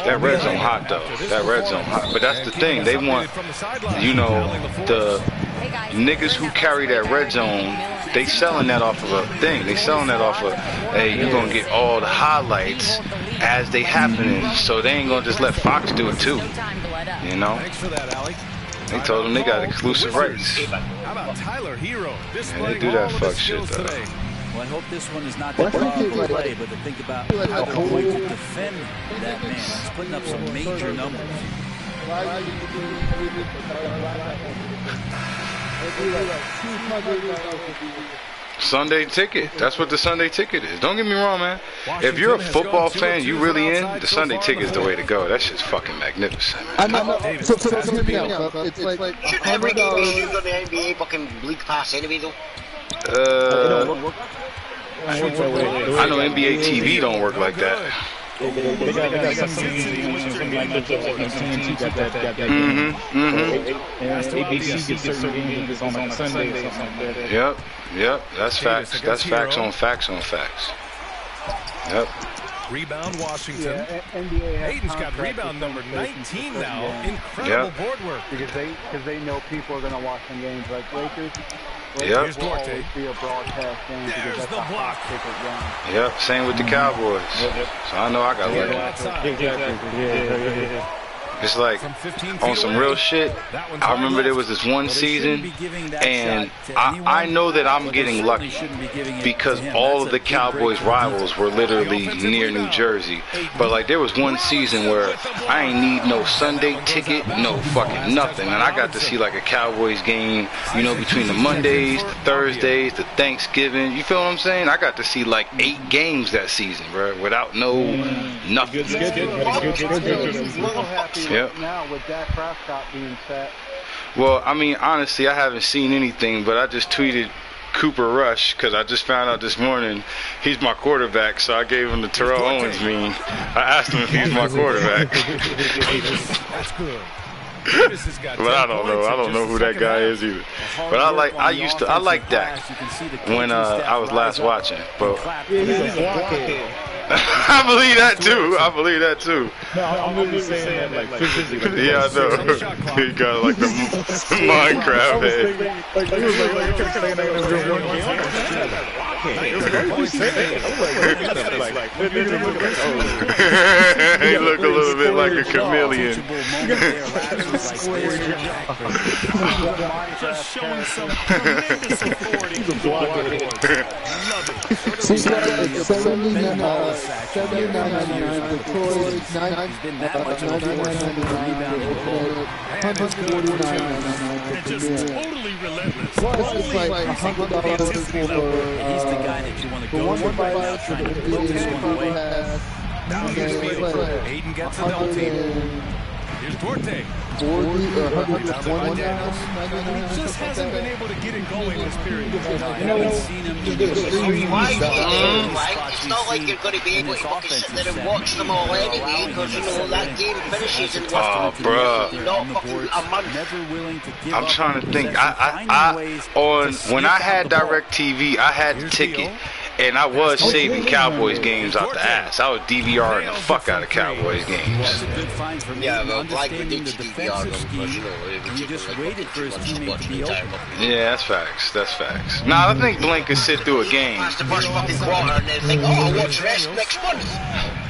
S18: That red zone hot though. That red zone hot. But that's the thing. They want, you know, the niggas who carry that red zone, they selling that off of a thing. They selling that off of, hey, you're gonna get all the highlights as they happening. So they ain't gonna just let Fox do it too. You know? They told them they got exclusive rights.
S4: How about Tyler Hero?
S18: And they do that fuck shit though.
S20: Well, I hope this one is not the power play, but to think about how they're going to defend that man. He's putting up some major numbers.
S18: Sunday ticket. That's what the Sunday ticket is. Don't get me wrong, man. If you're a football fan, you really in, the Sunday ticket is the way to go. That shit's fucking magnificent.
S16: I know. So it's like
S19: shouldn't every game be on the NBA fucking league pass anyway, though?
S18: I know NBA TV don't work like that.
S15: They got some TNT got that. And ABC gets certain games on like Sunday or something.
S18: Yep. That's facts. That's facts on facts on facts. Yep.
S4: Rebound Washington. Hayden's got rebound number 19 now. Incredible board work.
S21: Because they know people are going to watch some games like Lakers.
S18: Yep.
S4: There's the block.
S18: Yep. Same with the Cowboys. So I know I got lucky. It's like on some real shit. I remember there was this one season, and I know that I'm getting lucky because all of the Cowboys rivals were literally near New Jersey. But like there was one season where I ain't need no Sunday ticket, no fucking nothing, and I got to see like a Cowboys game, you know, between the Mondays, the Thursdays, the Thanksgiving. You feel what I'm saying? I got to see like 8 games that season, bro, without no nothing. Yep.
S21: Now with Dak Prescott being set.
S18: Well, I mean, honestly, I haven't seen anything, but I just tweeted Cooper Rush because I just found out this morning he's my quarterback, so I gave him the Terrell Owens meme. I asked him if he's my quarterback.
S4: That's good.
S18: But I don't know who that guy is either. But I like Dak when I was last watching. But I believe that too.
S15: No, I'm really saying that like physically.
S18: Yeah, I know. He got like the Minecraft head. He look a little bit like a chameleon.
S4: Just showing some tremendous authority. Just totally relentless.
S21: He's the guy that you want to go to right now, trying to put this one away.
S4: Now here's Field. Hayden gets it double team. Here's Duarte. He just hasn't been able to get it going this period.
S19: It's not like you're going to be able to fucking sit there and watch them all anyway, because you know that game finishes in
S18: not fucking a month. I'm trying to think. When I had DirecTV, I had the ticket. And I was saving Cowboys games out the ass. I was DVRing the fuck out of Cowboys games.
S19: Yeah, well, Blank would need to DVR them because,
S20: he just waited for his teammate to be open.
S18: Yeah, that's facts. That's facts. Nah, I think Blank could sit through a game.
S19: That's the first fucking quarter, and they think, oh, I'll watch the rest next month.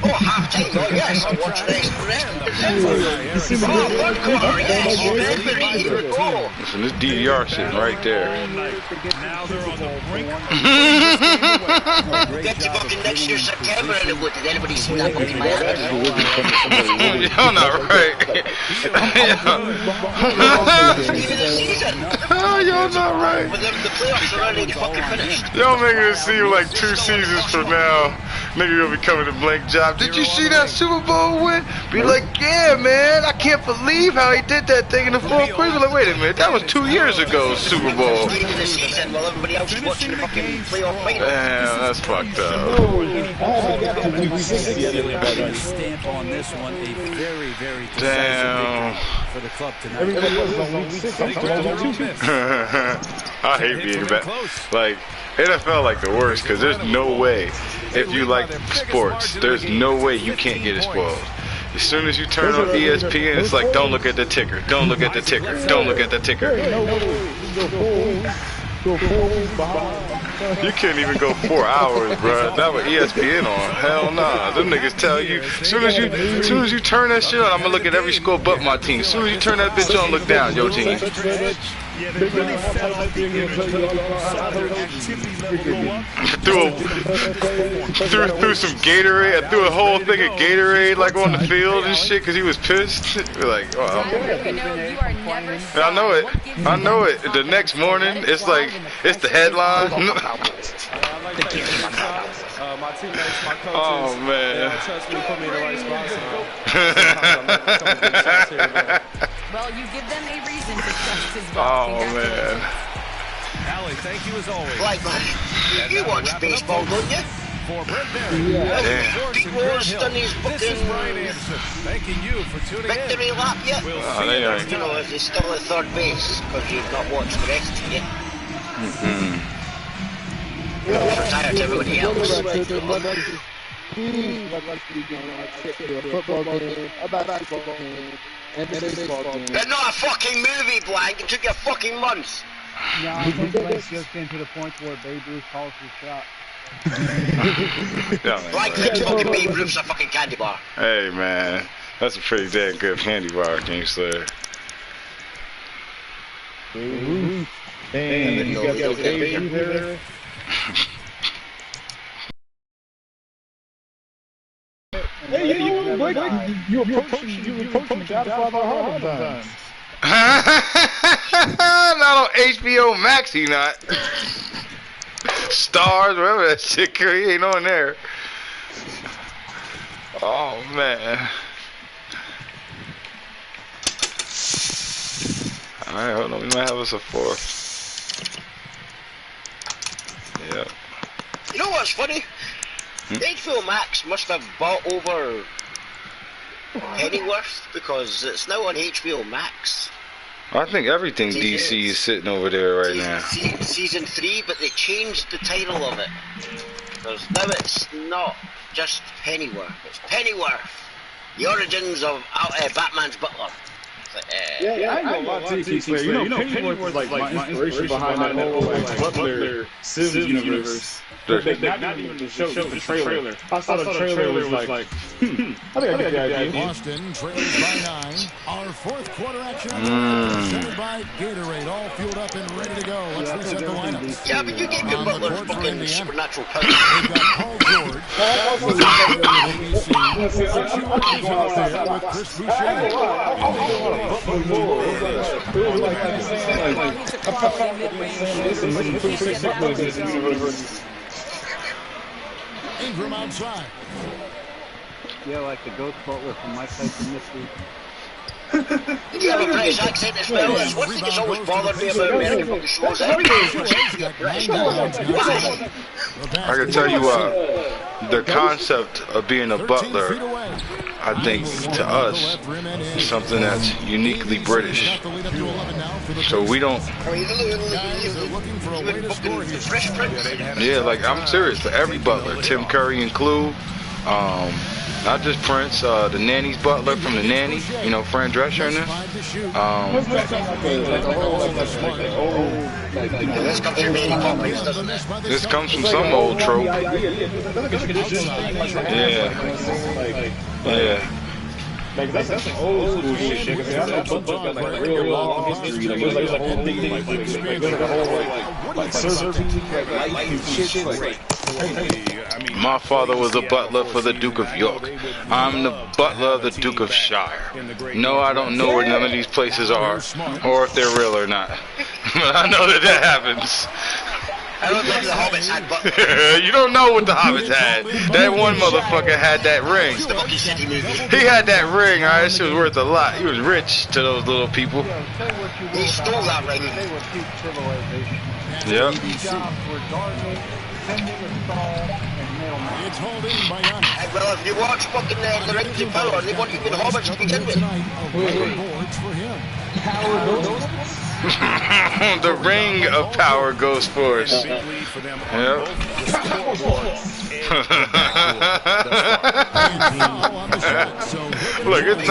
S19: Oh, half time, oh yes, I'll watch the rest of the Oh, one quarter, yes, February, here we go.
S18: Listen, this DVR sitting right there.
S4: Now they're on the brink.
S19: Get to fucking next year September, and it would. Did anybody see that fucking man?
S18: You're not right.
S19: Even the season.
S18: Oh, y'all not right.
S19: But the playoffs are already fucking finished.
S18: Y'all making it seem like 2 seasons from now, nigga gonna be coming to Blank job. Did you see that Super Bowl win? Be like, yeah, man. I can't believe how he did that thing in the fourth quarter. Like, wait a minute, that was 2 years ago, Super Bowl. Damn, that's fucked up.
S20: Stamp on this one, a very, very
S18: damn
S20: for the club tonight.
S18: I hate being back. Like, NFL like the worst because there's no way, if you like sports, there's no way you can't get it spoiled. As soon as you turn on ESPN, it's like, don't look at the ticker, don't look at the ticker, don't look at the ticker. You can't even go 4 hours, bro. That was ESPN on. Hell nah. Them niggas tell you, as soon as you turn that shit on, I'm gonna look at every score but my team. As soon as you turn that bitch on, look down, your team. Threw some Gatorade. I threw a whole thing of Gatorade like on the field and shit because he was pissed. We're like, oh. I know it. I know it. The next morning, it's like, it's the headline. Oh man.
S5: Well, you give them a reason to trust his
S18: ball. Oh man.
S3: Allie, thank you as always.
S19: Like, you watch baseball, don't you?
S18: Yeah.
S19: Pete Rose done his fucking
S3: thanking you for tuning in.
S19: Victory lap yet?
S18: We'll see you.
S19: You know, if he's still at third base because you've not watched the rest of it yet. Retired to everybody else. They're not a fucking movie, Blank. It took you a fucking month.
S2: Yeah, I think Blank's just getting to the point where Babe Ruth calls his shot.
S19: Blank thinks fucking Babe Ruth's a fucking candy bar.
S18: Hey, man. That's a pretty damn good candy bar, King Slayer.
S15: And you got Babe Ruth there. Hey, you approaching the Godfather hard times.
S18: Not on HBO Max, he not. Stars, whatever that shit, he ain't on there. Oh, man. Alright, hold on, we might have us a fourth. Yep.
S19: You know what's funny? HBO Max must have bought over Pennyworth because it's now on HBO Max.
S18: I think everything DC is sitting over there right now.
S19: Season 3, but they changed the title of it. Because now it's not just Pennyworth, it's Pennyworth. The origins of Batman's butler.
S15: I know a lot too, Keith. You know, Pennyworth was like my inspiration behind that whole Butler Sims universe. Not even the show, just the trailer. I saw the trailer was like, I think I get the idea.
S12: Boston trails by 9. Our fourth quarter action presented by Gatorade, all fueled up and ready to go. Let's reset the lineup.
S19: Yeah, but you gave your Butler fucking supernatural power.
S12: We've got Paul George, with Chris Boucher. Ingram outside.
S2: Yeah, like the Ghost Butler from My Tyson Mystery.
S19: You have a British accent as well. That's one thing that's always bothered me about American fucking shows.
S18: I can tell you what, the concept of being a butler, I think, to us, something that's uniquely British. So we don't. Yeah, like I'm serious. For every butler, Tim Curry include. Not just Prince, the nanny's butler from The Nanny, you know, Fran Drescher in there. This comes from some old trope. Yeah.
S15: Like that's some old school shit. Because I know book got like real long history. Like there's like a whole thing, like a whole like surgery, like shit. Like
S18: my father was a butler for the Duke of York. I'm the butler of the Duke of Shire. No, I don't know where none of these places are, or if they're real or not. But I know that happens.
S19: I don't think the Hobbits had butlers.
S18: You don't know what the Hobbits had. That one motherfucker had that ring. He had that ring, alright? That shit was worth a lot. He was rich to those little people.
S19: He stole that ring.
S18: Yep.
S19: Well, if you watch fucking the Rings of Power, they want you to be the Hobbits to begin with.
S18: The Ring of Power Ghost Force. Yep. Look, it's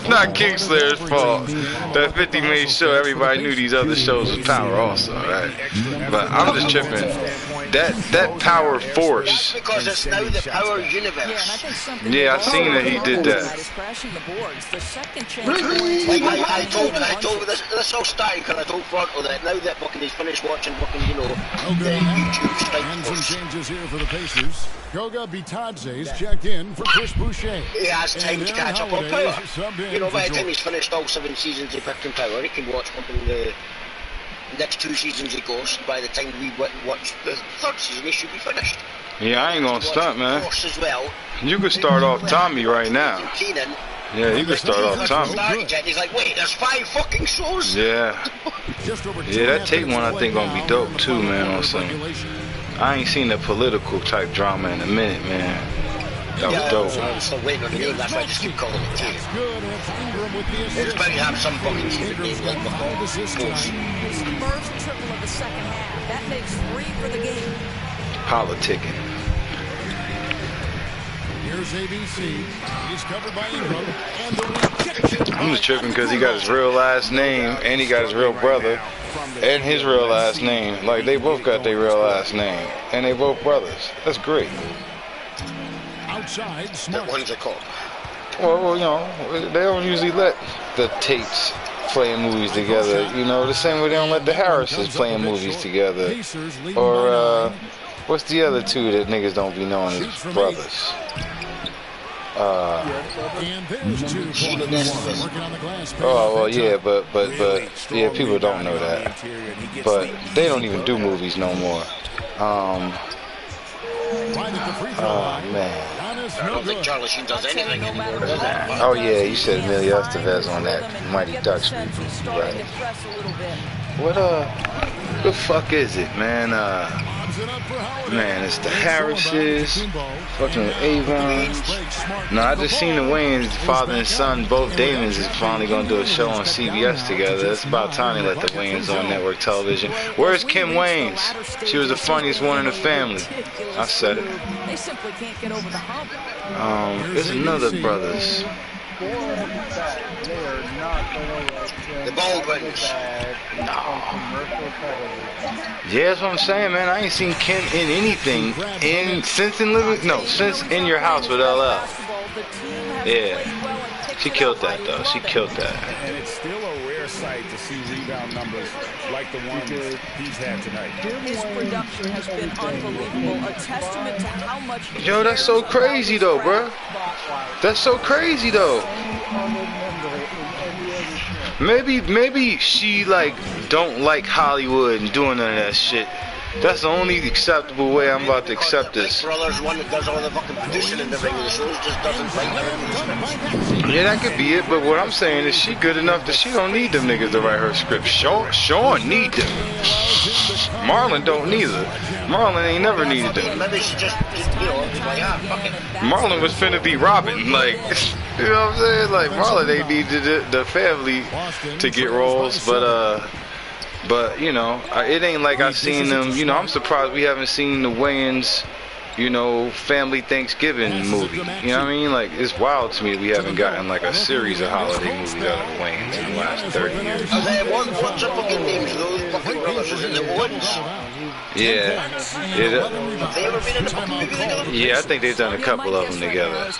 S18: not Kingslayer's fault that 50 made sure everybody knew these other shows was Power also, right? But I'm just tripping. That Power Force.
S19: Because it's now the Power Universe.
S18: Yeah, I seen that he did that.
S19: Like I told this all started because I told Fronto that now that fucking he's finished watching fucking, you know, the YouTube Strike Force.
S12: Some changes here for the Pacers. Goga Bitadze's checked in for Chris Boucher.
S19: He has time to catch up on Power. You know, by the time he's finished all 7 seasons of Picton Power, he can watch fucking the next 2 seasons of Ghost. By the time we watch the 3rd season, he should be finished.
S18: Yeah, I ain't gonna stunt, man.
S19: As well.
S18: You could start off Tommy right now. Yeah, you can start off Tommy.
S19: He's like, wait, there's 5 fucking shows?
S18: Yeah. Yeah, that tape one I think gonna be dope too, man, on some. I ain't seen the political type drama in a minute, man. That was dope.
S19: I'm still waiting on the name, that's why I just keep calling it tape. It's better to have some fucking secret name like the
S5: It's the first triple of the second half. That makes 3 for the game.
S18: Politicking.
S12: Here's ABC. He's covered by Ingram. And the rejection.
S18: I'm just tripping because he got his real last name and he got his real brother and his real last name. Like they both got their real last name and they both brothers. That's great.
S12: Outside, Smart.
S19: That one's a cop.
S18: Well, you know, they don't usually let the Tates playing movies together. You know, the same way they don't let the Harrises playing movies together. Or what's the other 2 that niggas don't be knowing as brothers? Oh well, yeah, but yeah, people don't know that. But they don't even do movies no more. Oh man.
S19: I don't think Charlie Sheen does anything anymore.
S18: Oh yeah, you said Emilio Estevez on that Mighty Ducks movie, right? What the fuck is it, man? Man, it's the Harrises, fucking Avons. No, I just seen the Wayans, father and son, both Damons is finally gonna do a show on CBS together. It's about time they let the Wayans on network television. Where's Kim Wayans? She was the funniest one in the family. I said it.
S5: They simply can't get over the hump.
S18: There's another brothers.
S19: The Baldwins.
S18: No. Yeah, that's what I'm saying, man. I ain't seen Kim in anything since In Your House with LL. Yeah. She killed that though. She killed that.
S13: And it's still a rare sight to see rebound numbers like the ones he's had tonight.
S5: His production has been unbelievable. A testament to how much.
S18: Yo, that's so crazy though, bro. That's so crazy though. Maybe she like don't like Hollywood and doing none of that shit. That's the only acceptable way I'm about to accept this.
S19: Brother's one that does all the fucking producing and everything of the shows just doesn't like them.
S18: Yeah, that could be it, but what I'm saying is she good enough that she don't need them niggas to write her script. Sean need them. Marlon don't neither. Marlon ain't never needed them.
S19: Maybe she just, you know,
S18: Marlon was finna be Robin, like, you know what I'm saying? Like, Marlon, they needed the family to get roles, but you know, it ain't like I've seen them. You know, I'm surprised we haven't seen the Wayans, you know, family Thanksgiving movie. You know what I mean? Like, it's wild to me that we haven't gotten like a series of holiday movies out of the Wayans in the last 30 years.
S19: What's the fucking names of those fucking brothers? Is it the Owens?
S18: Yeah.
S19: Have they ever been in a movie together?
S18: Yeah, I think they've done a couple of them together.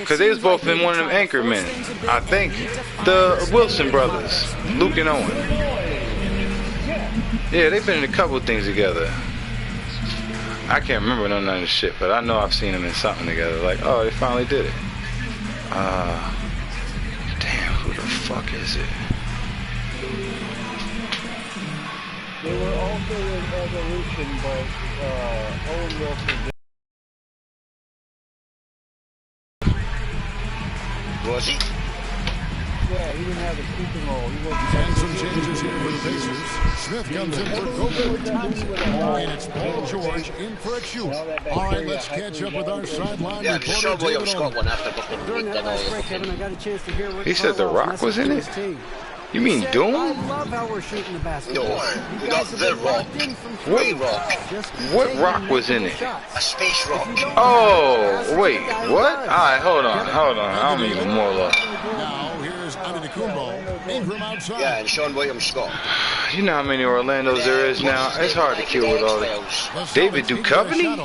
S18: Because they was both in one of them Anchormen. I think the Wilson brothers, Luke and Owen. Yeah, they've been in a couple of things together. I can't remember none of this shit, but I know I've seen them in something together. Like, oh, they finally did it. Damn, who the fuck is it?
S2: They were also in Evolution, but Owen Wilson.
S19: Was he?
S2: Yeah, he didn't have a speaking role. He wasn't.
S12: And some changes here for the Pacers. Smith comes in for Gottta Thompson. And it's Paul George in for a shoot. All right, let's catch up with our sideline
S19: reporter. Yeah, Sean Williams got one after
S14: during that last break, Kevin, I got a chance to hear Rick
S18: He said The Rock was in it? You mean Doom?
S14: I love how we're shooting the basketball.
S19: No, not The Rock.
S18: What Rock was in it?
S19: A space rock.
S18: Oh, wait, what? Alright, hold on. I don't even more love.
S12: Now, here's Antetokounmpo. Ingram outside.
S19: Yeah, and Sean Williams Scott.
S18: You know how many Orlandos there is now? It's hard to kill with all that. David Duchovny?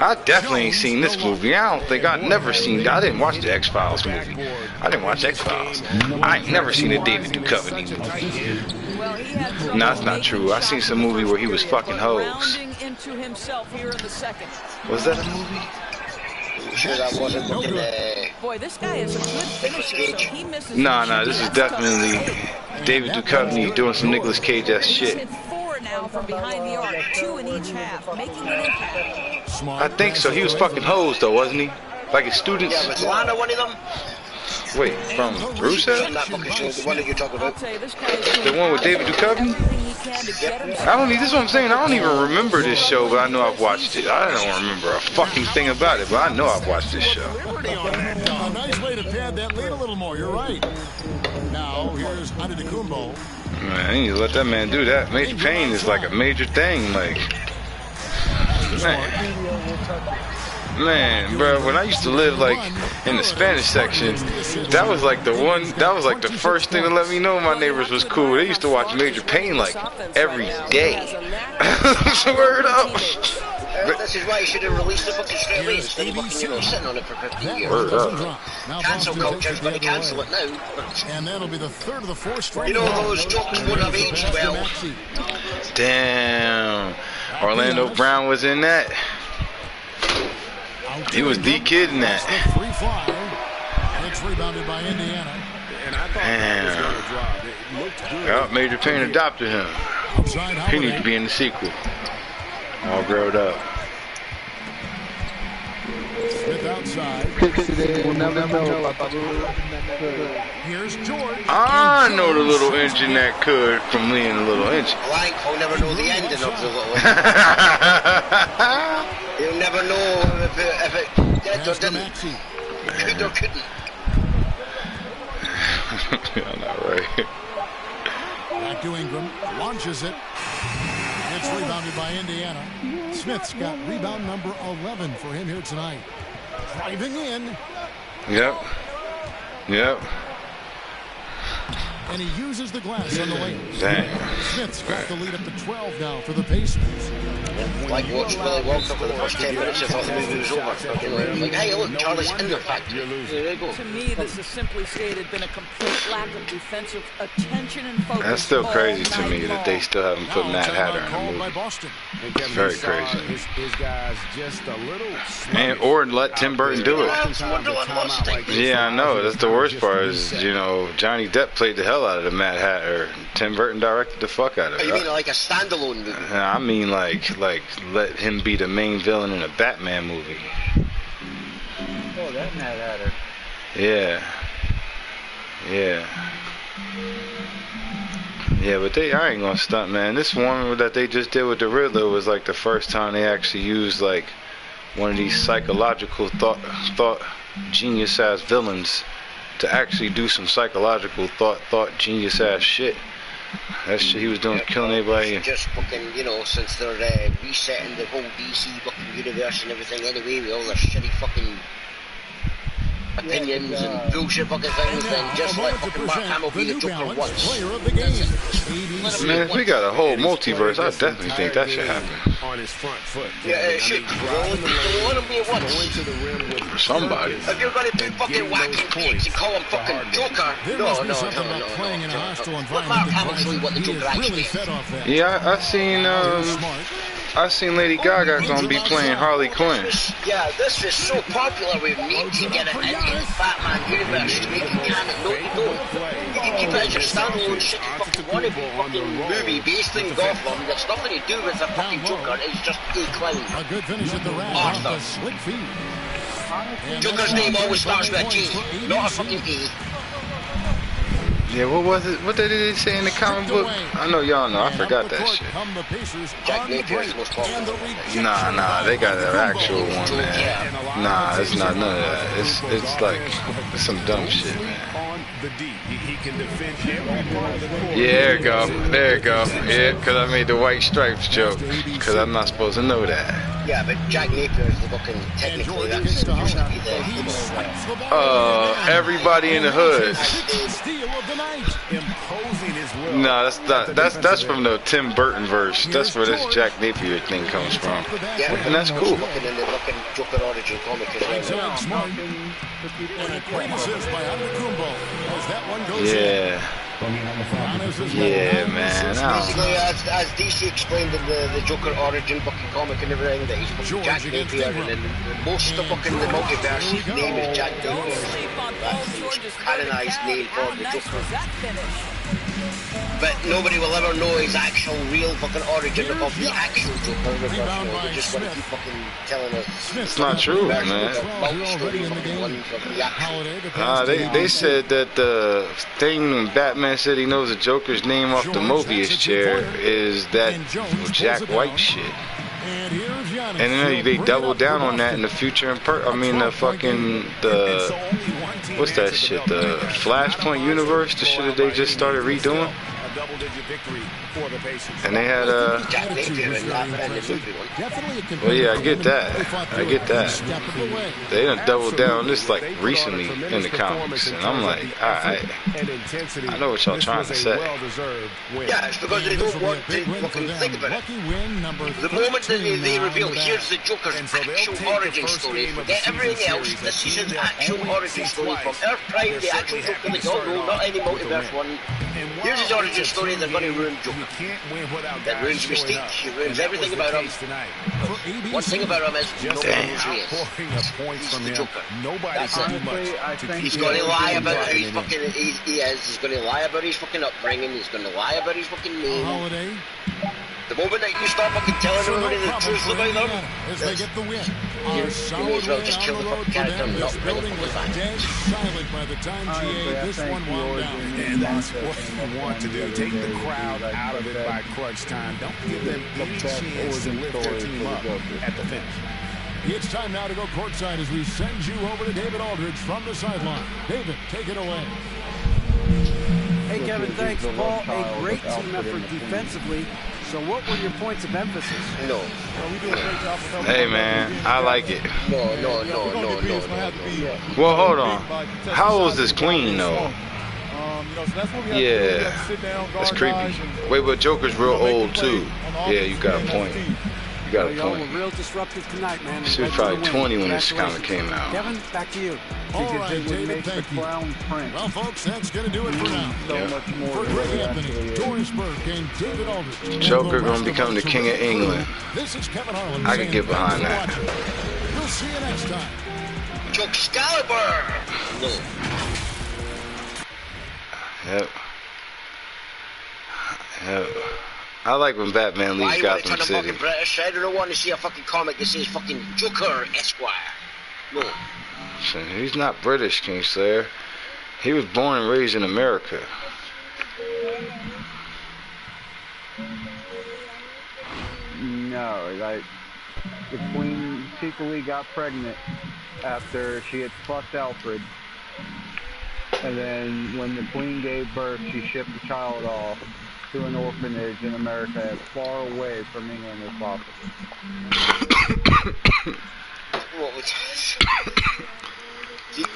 S18: I definitely ain't seen this movie. I didn't watch the X-Files movie. I didn't watch X-Files. I ain't never seen a David Duchovny movie. No, that's not true. I seen some movie where he was fucking hoes. Was that a movie?
S19: Sure that wasn't looking
S5: Boy, this guy is a good finisher, so he misses.
S18: Nah, this is definitely David Duchovny doing some Nicolas Cage-ass shit.
S5: Now from behind the arc, 2 in each half, making an impact.
S18: I think so. He was fucking hoes though, wasn't he? Like his students.
S19: Yeah, was Lana one of them?
S18: Wait, from Rusev?
S19: The one that you're talking about.
S18: The one with David Duchovny? This is what I'm saying. I don't even remember this show, but I know I've watched it. I don't remember a fucking thing about it, but I know I've watched this show.
S12: A nice way to pad that lead a little more. You're right. Now, here's Antetokounmpo.
S18: Man, I need to let that man do that. Major pain is like a major thing. Like, man, bro, when I used to live like in the Spanish section, that was like the first thing to let me know my neighbors was cool. They used to watch Major Pain like every day. Word up.
S19: This is why you should have released the fucking straight away instead of fucking, sitting on it for 15 years.
S18: Word up.
S19: Cancel culture's going to cancel it now.
S12: And that'll be the third of the 4 straight.
S19: You know those jokes would have aged well.
S18: Damn. Orlando Brown was in that. He was the kid in that.
S12: It's rebounded by Indiana.
S18: Damn. Well, Major Payne adopted him. He needs to be in the sequel. All growed up.
S12: Smith outside. Here's George.
S18: I know the little engine that could from Lee and the Little Engine.
S19: Blank will never know the ending of the Little Engine. He'll never know if it did or didn't. Could or couldn't.
S18: I'm not right.
S12: Back to Ingram. Launches it. It's rebounded by Indiana. Smith's got rebound number 11 for him here tonight. Driving in.
S18: Yep.
S12: And he uses the glass on the lane.
S18: Damn.
S12: Smith's got the lead up to 12 now for the Pacers.
S19: Like watch Willie Walker for the first 10 minutes. I thought the movie was over. Like, hey, look, Charlie's in the factory. There you go.
S5: To me, this has simply stated been a complete lack of defensive attention and focus.
S18: That's still crazy to me that they still haven't put Mad Hatter in the movie. It's very crazy.
S13: His guys just a little
S18: or let Tim Burton do it. Yeah, I know. That's the worst part is, you know, Johnny Depp played the hell out of the Mad Hatter. Tim Burton directed the fuck out of it.
S19: You mean like a standalone movie?
S18: I mean like let him be the main villain in a Batman movie.
S2: Oh, that Mad Hatter.
S18: Yeah. Yeah, but I ain't gonna stunt, man. This one that they just did with the Riddler was like the first time they actually used like one of these psychological thought genius ass villains to actually do some psychological thought genius ass shit. That shit he was doing, killing everybody.
S19: Just fucking, you know, since they're resetting the whole DC fucking universe and everything anyway, with all their shitty fucking opinions and bullshit fucking things, then just let fucking Mark Hamill be the Joker once.
S18: Man, if we got a whole multiverse, I definitely think that should happen.
S6: On his front foot.
S19: Yeah, it should. Let him be at once.
S18: For somebody.
S19: If you're gonna be fucking whacking kids and call him fucking Joker, no. Let Mark Hamill show you what the Joker actually is.
S18: Yeah, I seen Lady Gaga gonna be playing Harley Quinn.
S19: Yeah, this is so popular. We need to get it into the Batman universe to make it canon. No, you don't. You can keep it as your standalone shit fucking wannabe fucking movie based in Gotham that's nothing to do with the fucking Joker. It's just a clown.
S12: A good finish at the round.
S19: Arthur.
S12: Slick feet.
S19: Joker's name always starts with a J, not a fucking E.
S18: Yeah, what was it? What did they say in the comic book? I know y'all know. I forgot that shit.
S19: Jack Napier is the most popular.
S18: Nah, they got an actual one, man. Nah, it's not none of that. It's like it's some dumb shit, man. Yeah, there you go. Yeah, because I made the white stripes joke. Because I'm not supposed to know that.
S19: Yeah, but Jack Napier is the fucking technically that's used to be the
S18: everybody in the hood. Nah, that's from the Tim Burton verse. That's where this Jack Napier thing comes from.
S19: Yeah,
S18: and that's cool.
S19: Fucking in the fucking Joker origin comic as well.
S18: Yeah. Yeah, man.
S19: Basically, as DC explained in the Joker origin fucking comic and everything, that he's fucking Jack Napier, and in most of fucking the multiverse, his name is Jack Napier. That's the canonized name for the Joker. But nobody will ever know his actual real fucking origin of the actual Joker. They're just going to keep fucking telling us.
S18: It's not true, man. They said that the thing when Batman said he knows the Joker's name off the Mobius chair is that Jack White shit. And then they doubled down on that in the future. What's that shit? The Flashpoint universe, the shit that they just started redoing. And they had well, yeah, I get that. They done doubled down on this like recently in the comics, and I'm like, alright, I know what y'all trying to say.
S19: Yeah, it's because they don't want to fucking think about it. The moment that they reveal, here's the Joker's actual origin story, forget everything else, this is his actual origin story from Earth Prime, the actual Joker that y'all know, not any multiverse one. Here's his origin story, they're going to ruin Joker. That ruins Mystique, it ruins everything about him. One thing about him is nobody knows who he is. He's the Joker. That's it. He's going to lie about who he is. He's going to lie about his fucking upbringing. He's going to lie about his fucking name. The moment that you start fucking telling everybody the truth about them, you may as well just kill the fucking character and not bring him back.
S13: And that's what you want to do. Take the crowd out of it by crunch time. Don't give them any chance to lift their team up at the finish.
S12: It's time now to go courtside as we send you over to David Aldridge from the sideline. David, take it away.
S14: Hey, Kevin, thanks, Paul. A great team effort defensively. So what were your points of emphasis?
S19: No.
S18: Hey, man, I like it.
S19: No.
S18: Well, hold on. How old is this Queen, though? Yeah, that's creepy. Wait, but Joker's real old, too. Yeah, you got a point. You got a point.
S14: We're real disruptive tonight, man.
S18: She was probably 20 when this comic came out.
S14: Kevin, back to you.
S12: All right, David, thank you. Well, folks, that's going to do it for now. For Greg Anthony, Doris Burke, and David Aldridge.
S18: Joker going to become the King of England.
S12: This is Kevin Harlan.
S18: I can get behind that.
S12: We'll see you next time.
S19: Joke Excalibur!
S18: Yep. I like when Batman leaves Gotham City.
S19: Fucking British? I don't want to see a fucking comic that says fucking Joker Esquire. No.
S18: He's not British, Kingslayer. He was born and raised in America.
S2: The queen secretly got pregnant after she had fucked Alfred. And then when the queen gave birth, she shipped the child off to an orphanage in America as far away from England as possible.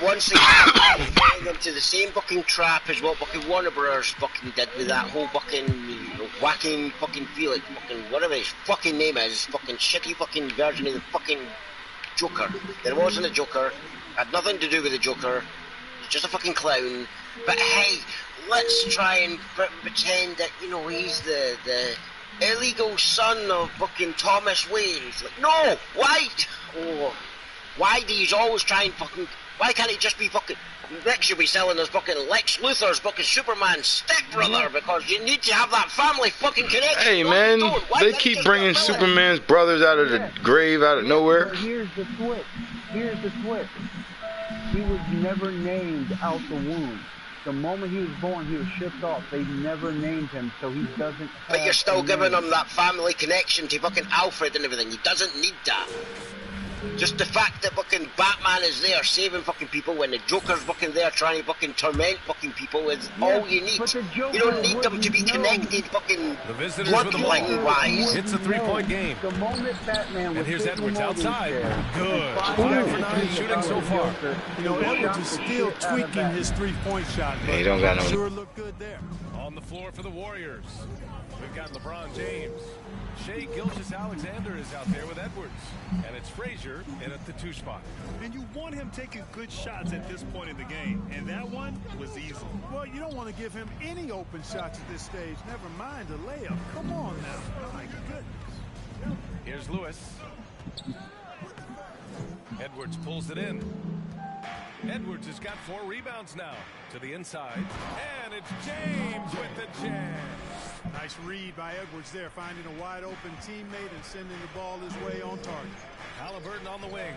S19: Once again, falling into the same fucking trap as what fucking Warner Brothers fucking did with that whole fucking whacking fucking Felix, fucking whatever his fucking name is, fucking shitty fucking version of the fucking Joker. There wasn't a Joker, had nothing to do with the Joker, he's just a fucking clown. But hey, let's try and pretend that, you know, he's the illegal son of fucking Thomas Wayne. It's like, no, why? Oh, why do you always try and fucking... Why can't he just be fucking... Rick should be selling us fucking Lex Luthor's fucking Superman stepbrother, because you need to have that family fucking connection.
S18: Hey, man, they keep bringing Superman's brothers out of the grave out of nowhere.
S2: But here's the twist. Here's the twist. He was never named out the womb. The moment he was born, he was shipped off. They never named him, so he doesn't have...
S19: But you're still giving him that family connection to fucking Alfred and everything. He doesn't need that. Just the fact that fucking Batman is there saving fucking people when the Joker's fucking there trying to fucking torment fucking people is all you need. You don't need them to be connected fucking bloodline-wise.
S3: It's a three-point game.
S2: The moment Batman
S3: and here's Edwards outside. Good. 5 for 9 shooting so far.
S4: You know, Edwards is still tweaking his three-point shot.
S18: He don't got no...
S4: Sure look good there.
S3: On the floor for the Warriors, we've got LeBron James. Shai Gilgeous-Alexander is out there with Edwards. And it's Frazier in at the 2 spot.
S4: And you want him taking good shots at this point in the game. And that one was easy. Well, you don't want to give him any open shots at this stage. Never mind a layup. Come on now. My goodness.
S3: Here's Lewis. Edwards pulls it in. Edwards has got 4 rebounds now. To the inside. And it's James with the jam.
S4: Nice read by Edwards there, finding a wide open teammate and sending the ball his way on target.
S3: Halliburton on the wing.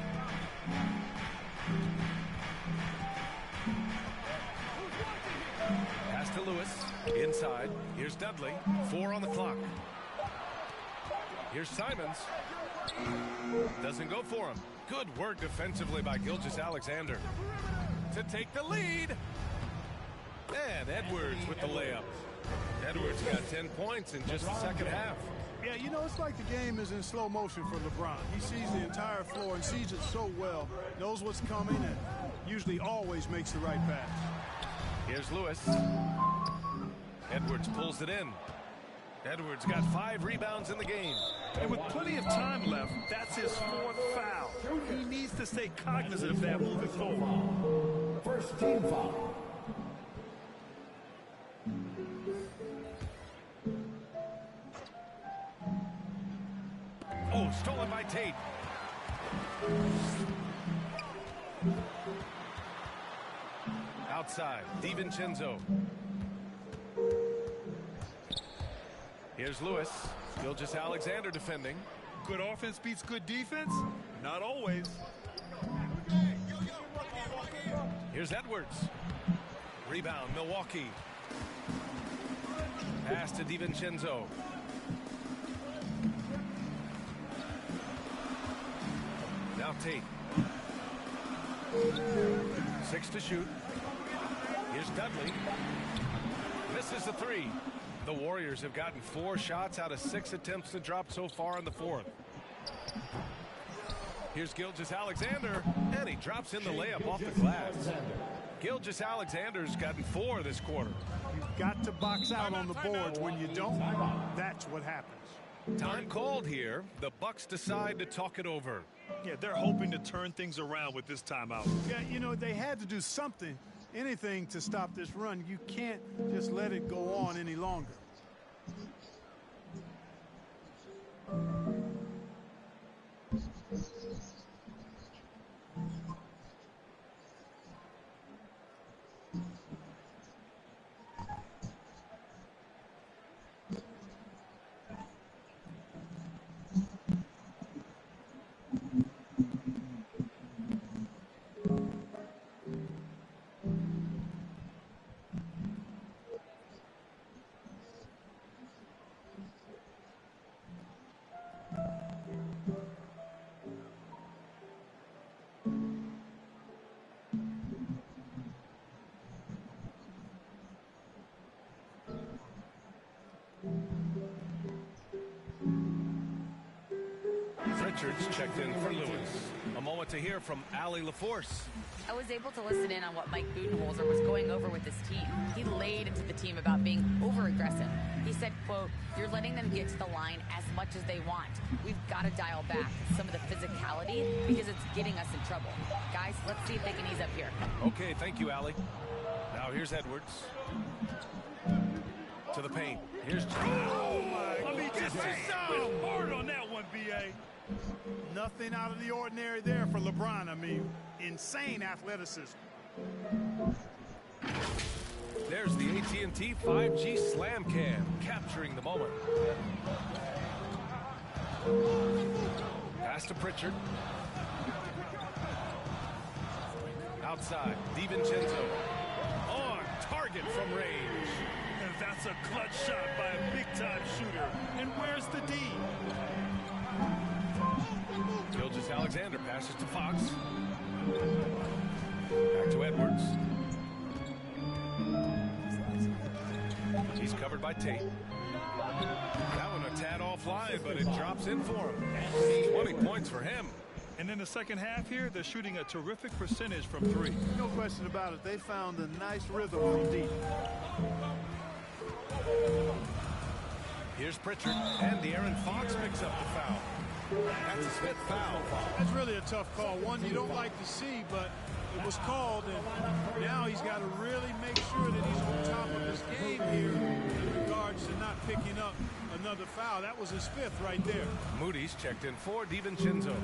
S3: Pass to Lewis. Inside. Here's Dudley. 4 on the clock. Here's Simons. Doesn't go for him. Good work defensively by Gilgeous-Alexander to take the lead. And Edwards with the layup. Edwards got 10 points in just the second half.
S4: Yeah, you know, it's like the game is in slow motion for LeBron. He sees the entire floor and sees it so well, knows what's coming, and usually always makes the right pass.
S3: Here's Lewis. Edwards pulls it in. Edwards got 5 rebounds in the game.
S4: And with plenty of time left, that's his 4th foul. He needs to stay cognizant of that moving forward.
S7: First team foul.
S3: Oh, stolen by Tate. Outside, DiVincenzo. Here's Lewis. Gilgeous-Alexander defending.
S4: Good offense beats good defense? Not always.
S3: Here's Edwards. Rebound, Milwaukee. Pass to DiVincenzo. Now Tate. 6 to shoot. Here's Dudley. Misses the 3. The Warriors have gotten 4 shots out of 6 attempts to drop so far in the 4th. Here's Gilgeous-Alexander, and he drops in the layup off the glass. Gilgeous-Alexander's gotten 4 this quarter.
S4: You've got to box out on the boards. When you don't, that's what happens.
S3: Time called here. The Bucks decide to talk it over.
S4: Yeah, they're hoping to turn things around with this timeout. Yeah, you know, they had to do something, anything to stop this run. You can't just let it go on any longer.
S3: Richards checked in for Lewis. A moment to hear from Allie LaForce.
S5: I was able to listen in on what Mike Budenholzer was going over with his team. He laid into the team about being over-aggressive. He said, quote, "You're letting them get to the line as much as they want. We've got to dial back some of the physicality because it's getting us in trouble. Guys, let's see if they can ease up here."
S3: Okay, thank you, Allie. Now here's Edwards. To the paint. Here's
S4: Oh, my. I mean, just so hard on that one, B.A. Nothing out of the ordinary there for LeBron. I mean, insane athleticism.
S3: There's the AT&T 5G Slam Cam, capturing the moment. Pass to Pritchard. Outside, DiVincenzo. On target from range.
S4: And that's a clutch shot by a big-time shooter. And where's the D?
S3: Gilgeous-Alexander passes to Fox. Back to Edwards. He's covered by Tate. That one a tad offline, but it drops in for him. 20 points for him.
S4: And in the second half here, they're shooting a terrific percentage from three. No question about it. They found a nice rhythm from deep.
S3: Here's Pritchard, and De'Aaron Fox picks up the foul. That's his fifth foul.
S4: That's really a tough call. One you don't like to see, but it was called, and now he's got to really make sure that he's on top of his game here in regards to not picking up another foul. That was his fifth right there.
S3: Moody's checked in for DiVincenzo.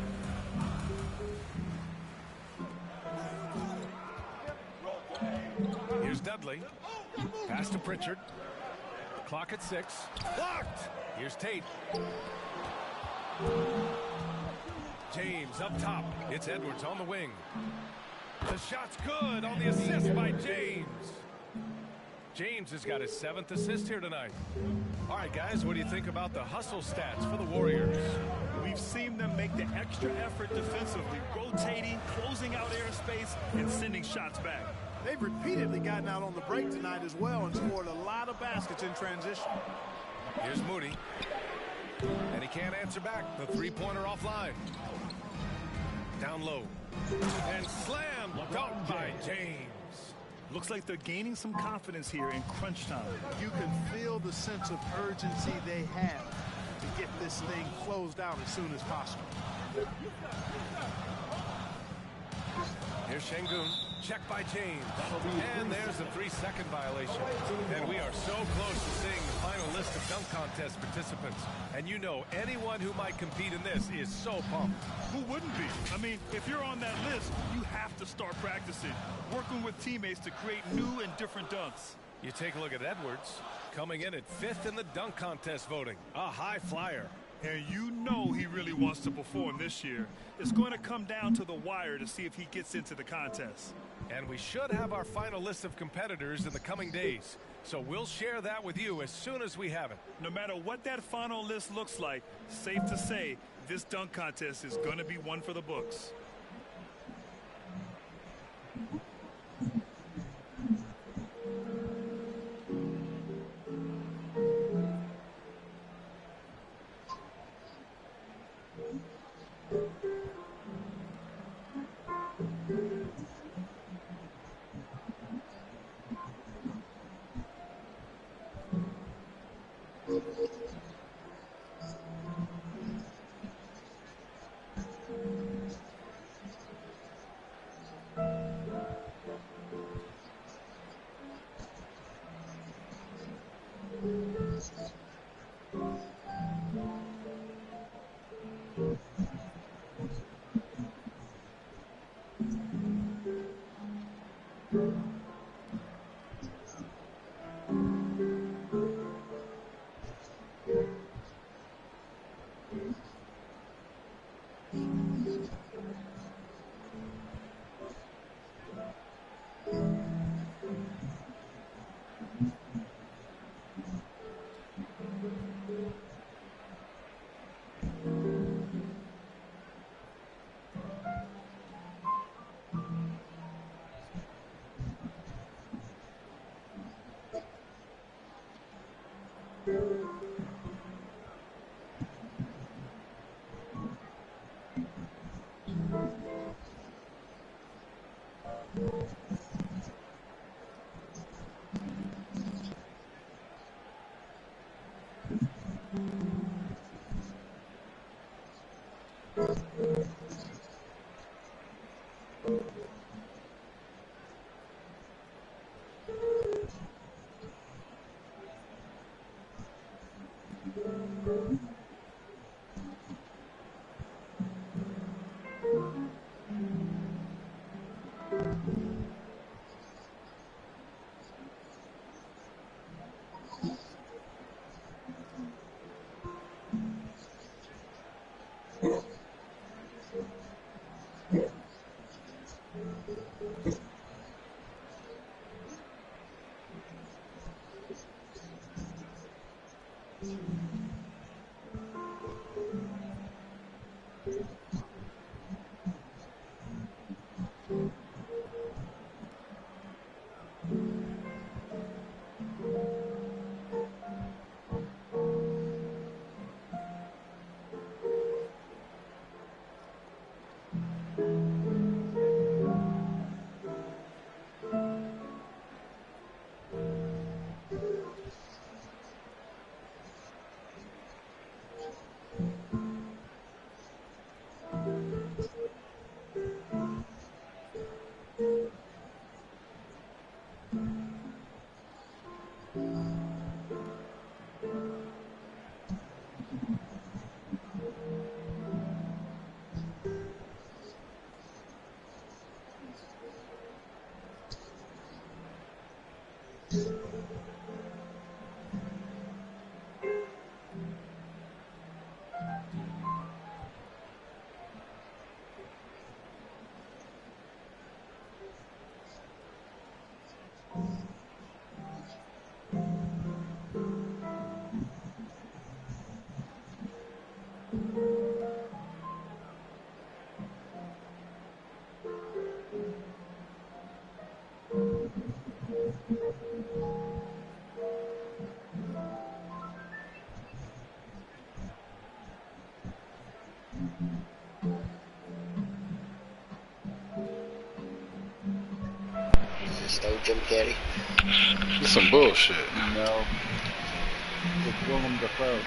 S3: Here's Dudley. Pass to Pritchard. Clock at 6. Blocked. Here's Tate. James up top. It's Edwards on the wing. The shot's good on the assist by James. James has got his 7th assist here tonight. All right, guys, what do you think about the hustle stats for the Warriors?
S4: We've seen them make the extra effort defensively, rotating, closing out airspace, and sending shots back. They've repeatedly gotten out on the break tonight as well and scored a lot of baskets in transition.
S3: Here's Moody. And he can't answer back. The three-pointer offline. Down low. And slam dunked by James.
S4: Looks like they're gaining some confidence here in crunch time. You can feel the sense of urgency they have to get this thing closed out as soon as possible.
S3: Here's Şengün. Checked by James. And there's a 3-second violation. And we are so close to seeing the final list of dunk contest participants. And you know, anyone who might compete in this is so pumped.
S4: Who wouldn't be? I mean, if you're on that list, you have to start practicing, working with teammates to create new and different dunks.
S3: You take a look at Edwards, coming in at 5th in the dunk contest voting. A high flyer.
S4: And you know he really wants to perform this year. It's going to come down to the wire to see if he gets into the contest.
S3: And we should have our final list of competitors in the coming days. So we'll share that with you as soon as we have it.
S4: No matter what that final list looks like, safe to say, this dunk contest is going to be one for the books.
S19: Still Jim Carrey.
S18: That's some bullshit.
S2: No. It's Willem Dafoe.